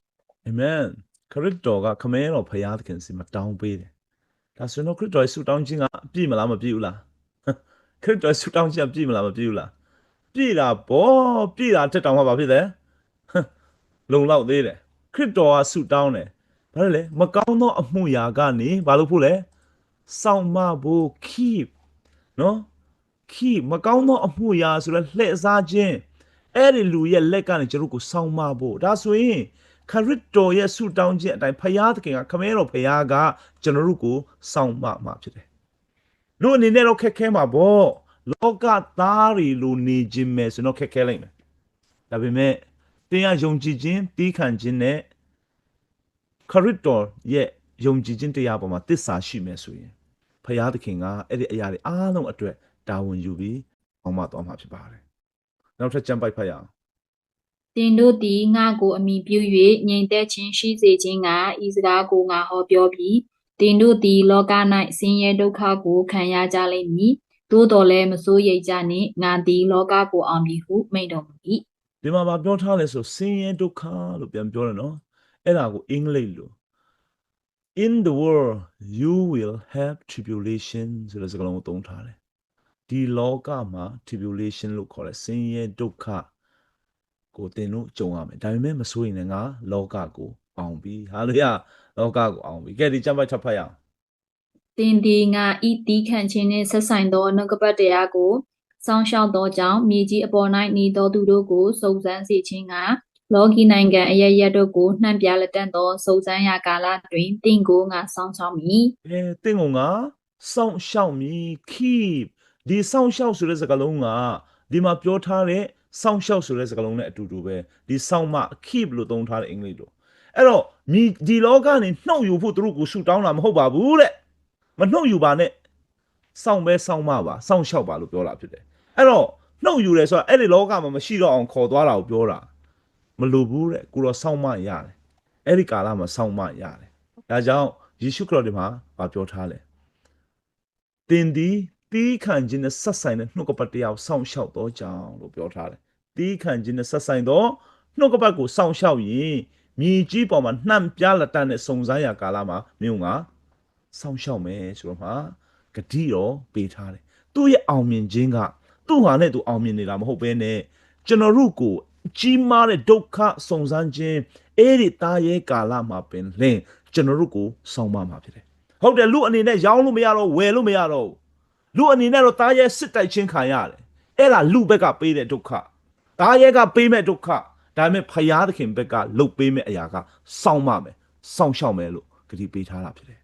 အာမင်ခရစ်တော်ကခမဲတော်ဖျားသခင်စီမတောင်းပေးတယ်ဒါဆိုတော့ခရစ်တော်ရဲ့ဆုတောင်းခြင်းကပြည့်မလားမပြည့်ဘူးလားခရစ်တော်ရဲ့ဆုတောင်းခြင်းကပြည့်မလားမပြည့်ဘူးလားပြည့်တာပေါ့ပြည့်တာတက်တောင်မှဘာဖြစ်လဲလုံလောက်သေးတယ်ခရစ်တော်ကဆုတောင်းတယ်ဘာလဲမကောင်းသောအမှုရာကနေဘာလို့ဖို့လဲစောင့်မဖို့ keep နော် keep မကောင်းသောအမှုရာဆိုတော့လှည့်စားခြင်းအဲ့ဒီလူရဲ့လက်ကနေကျွန်တော်ကိုစောင့်မဖို့ဒါဆိုရင်ခရစ်တော်ရဲ့ဆုတောင်းခြင်းအတိုင်းဖယားသခင်ကခမဲတော်ဖယားကကျွန်တော်တို့ကိုစောင့်မမှာဖြစ်တယ်လူအနေနဲ့တော့ခက်ခဲမှာပေါ့လောကသားတွေလိုနေခြင်းပဲဆိုတော့ခက်ခဲလိုက်မယ်ဒါပေမဲ့တင်ရယုံကြည်ခြင်းတီးခံခြင်းနဲ့ခရစ်တော်ရဲ့ယုံကြည်ခြင်းတရားပေါ်မှာသစ္စာရှိမယ်ဆိုရင်ဖယားသခင်ကအဲ့ဒီအရာတွေအားလုံးအတွက်တာဝန်ယူပြီးအောင်မတော်မှာဖြစ်ပါတယ်နောက်ထပ်ကြံပိုက်ဖတ်ရအောင်တင်တို့သည်ငါကိုအမိပြု၍ငြိမ်သက်ခြင်းရှိစေခြင်းကဤစကားကိုငါဟောပြောပြီးတင်တို့သည်လောက၌ဆင်းရဲဒုက္ခကိုခံရကြလိမ့်မည်သို့တော်လည်းမစိုးရိမ်ကြနှင့်ငါသည်လောကကိုအောင်ပြီဟုမိန့်တော်မူ၏ဒီမှာပြောထားလဲဆိုဆင်းရဲဒုက္ခလို့ပြန်ပြောတယ်နော်အဲ့ဒါကိုအင်္ဂလိပ်လို in the world you will have tribulation ဆိုတဲ့စကားလုံးကိုသုံးထားတယ်ဒီလောကမှာ tribulation လို့ခေါ်တယ်ဆင်းရဲဒုက္ခကိုသင်တို့ကြုံရမယ်ဒါပေမဲ့မစိုးရင်လည်းငါလောကကိုအောင်ပြီဟာလေယာလောကကိုအောင်ပြီကဲဒီကြမ်းပိုက်ထပ်ဖတ်ရအောင်တင်ဒီငါဤတီးခန့်ခြင်းနှင့်ဆက်ဆိုင်သောနှုတ်ကပတ်တရားကိုစောင့်ရှောက်သောကြောင့်မြေကြီးအပေါ်၌နေသောသူတို့ကိုစုံစမ်းစေခြင်းကလောကီနိုင်ငံအရရက်တို့ကိုနှံ့ပြလက်တတ်သောစုံစမ်းရာကာလတွင်တင့်ကိုငါစောင့်ရှောက်မည်တင့်ကိုငါစောင့်ရှောက်မည် keep ဒီစောင့်ရှောက်ဆိုတဲ့စကားလုံးကဒီမှာပြောထားတဲ့စောင့်ရှောက်ဆိုတဲ့စကားလုံးနဲ့အတူတူပဲဒီစောင့်မ keep လို့သုံးထားတဲ့အင်္ဂလိပ်လိုအဲ့တော့ဒီလောကနေနှုတ်ယူဖို့သူတို့ကိုဆူတောင်းတာမဟုတ်ပါဘူးတဲ့မနှုတ်ယူပါနဲ့စောင့်ပဲစောင့်မပါစောင့်ရှောက်ပါလို့ပြောတာဖြစ်တယ်အဲ့တော့နှုတ်ယူတယ်ဆိုတာအဲ့ဒီလောကမှာမရှိတော့အောင်ခေါ်သွားတာကိုပြောတာမလိုဘူးတဲ့ကိုတော့စောင့်မရတယ်အဲ့ဒီကာလမှာစောင့်မရတယ်ဒါကြောင့်ယေရှုခရစ်တော်မှာပြောထားလဲတင်ဒီတီးခံခြင်းနဲ့ဆက်ဆိုင်တဲ့နှုတ်ကပတ်တရားကိုစောင့်ရှောက်တော့ကြောင်းလို့ပြောထားတယ်တီးခံခြင်းနဲ့ဆက်ဆိုင်တော့နှုတ်ကပတ်ကိုစောင့်ရှောက်ရင်မြေကြီးပေါ်မှာနှံ့ပြလက်တတ်တဲ့စုံစမ်းရာကာလမှာမြို့ကစောင့်ရှောက်မယ်ဆိုတော့မှဂတိတော်ပေးထားတယ်သူ့ရဲ့အောင်မြင်ခြင်းက သူ့ဟာနဲ့သူအောင်မြင်နေတာမဟုတ်ဘဲနဲ့ကျွန်တော်တို့ကိုကြီးမားတဲ့ဒုက္ခစုံစမ်းခြင်းအဲ့ဒီတာရဲကာလမှာပင်လင်းကျွန်တော်တို့ကိုဆောင်းပါမှာဖြစ်တယ်ဟုတ်တယ်လူအနေနဲ့ရောင်းလို့မရတော့ဝယ်လို့မရတော့လူအနေနဲ့တော့တာရဲစစ်တိုက်ခြင်းခံရတယ်အဲ့ဒါလူဘက်ကပေးတဲ့ဒုက္ခတာရဲကပေးမဲ့ဒုက္ခဒါပေမဲ့ဖယားသခင်ဘက်ကလှုပ်ပေးမဲ့အရာကစောင့်မမယ်စောင့်ရှောက်မယ်လို့ဂရုပေးထားတာဖြစ်တယ်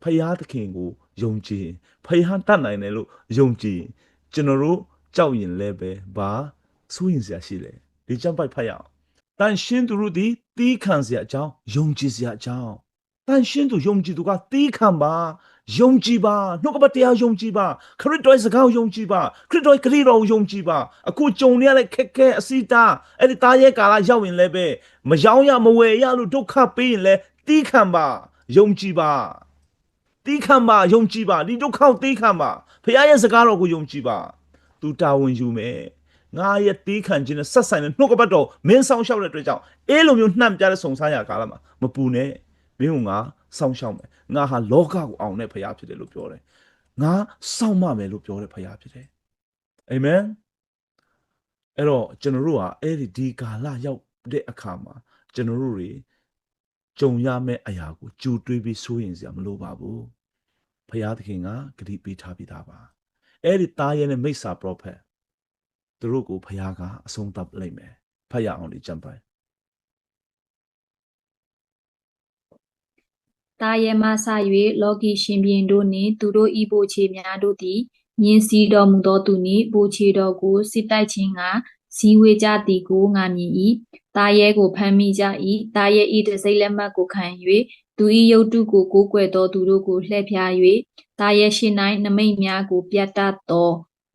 ဖယားသခင်ကိုယုံကြည်ဖယားတတ်နိုင်တယ်လို့ယုံကြည်ကျွန်တော်တို့ကြောက်ရင်လည်းပဲဘာစိုးရင်စရာရှိလဲဒီကျမ်းပိုက်ဖတ်ရအောင်တန်ရှင်းသူတို့ဒီတီးခံစရာအကြောင်းယုံကြည်စရာအကြောင်းတန်ရှင်းသူယုံကြည်သူကတီးခံပါယုံကြည်ပါနှုတ်ကပတ်တရားယုံကြည်ပါခရစ်တော်ရဲ့စကားကိုယုံကြည်ပါခရစ်တော်ရဲ့ဂရုတော်ကိုယုံကြည်ပါအခုကြုံနေရတဲ့ခက်ခဲအစီတာအဲ့ဒီတာရဲကာလရောက်ရင်လည်းပဲမယောင်းရမဝယ်ရလို့ဒုက္ခပေးရင်လည်းတီးခံပါယုံကြည်ပါတီးခံပါယုံကြည်ပါဒီဒုက္ခကိုတီးခံပါဖခင်ရဲ့စကားတော်ကိုယုံကြည်ပါသူတာဝန်ယူမယ်ငါရဲ့တီးခံခြင်းနဲ့ဆက်ဆိုင်တဲ့နှုတ်ကပတ်တော်မင်းဆောင်ရှောက်တဲ့အတွက်ကြောင့်အဲ့လိုမျိုးနှံ့ပြတဲ့ဆုံစားရကာလမှာမပူနဲ့မင်းကငါဆောင်ရှောက်မယ်ငါဟာလောကကိုအောင်တဲ့ဖခင်ဖြစ်တယ်လို့ပြောတယ်ငါစောင့်မမယ်လို့ပြောတဲ့ဖခင်ဖြစ်တယ်အာမင်အဲ့တော့ကျွန်တော်တို့ဟာအဲ့ဒီကာလရောက်တဲ့အခါမှာကျွန်တော်တို့တွေကြုံရမယ့်အရာကိုကြိုတွေးပြီးစိုးရင်စရာမလိုပါဘူးဖခင်သခင်ကဂရုပေးထားပြီးသားပါအဲ့ဒီသားရဲ့မိစ္ဆာပရောဖက်သူတို့ကိုဖခင်ကအဆုံးသတ်လိုက်မယ်ဖတ်ရအောင်ဒီကျမ်းပိုင် တာရဲမှဆ၍လောကီရှင်ဘုရင်တို့နှင့်သူတို့ဤဘိုချေများတို့သည်မြင်းစီတော်မူသောသူနှင့်ဘိုချေတော်ကိုစစ်တိုက်ခြင်းကဇီဝေကြသည်ကိုငါမြင်၏တာရဲကိုဖမ်းမိကြ၏တာရဲဤတစိမ့်လက်မှတ်ကိုခံ၍သူဤယုတ်တုကိုကိုးကွယ်သောသူတို့ကိုလှည့်ဖြား၍တာရဲရှင်၌နမိတ်များကိုပြတ်တတ်သော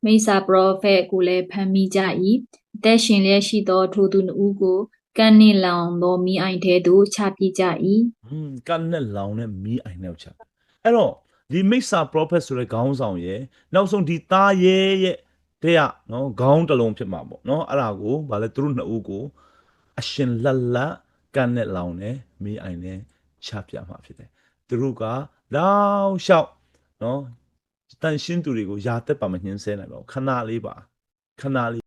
မိစ္ဆာပရောဖက်ကိုလည်းဖမ်းမိကြ၏အသက်ရှင်လျက်ရှိသောထိုသူနှစ်ဦးကိုကန်းနှင့်လောင်သောမိအိုင်ထဲသို့ချပစ်ကြ၏ကနဲ့လောင်နဲ့မီးအိုင်နဲ့ချအဲ့တော့ဒီမိစ္ဆာပရောဖက်ဆိုတဲ့ခေါင်းဆောင်ရဲ့နောက်ဆုံးဒီသားရဲ့တဲ့နော်ခေါင်းတစ်လုံးဖြစ်မှာပေါ့နော်အဲ့ဒါကိုဗာလဲသူတို့နှစ်ဦးကိုအရှင်လက်လက်ကနဲ့လောင်နဲ့မီးအိုင်နဲ့ချပြမှာဖြစ်တယ်သူတို့ကလောင်လျှောက်နော်တန်ရှင်းသူတွေကိုယာတက်ပါမနှင်းဆဲနိုင်ပါဘူးခဏလေးပါခဏလေး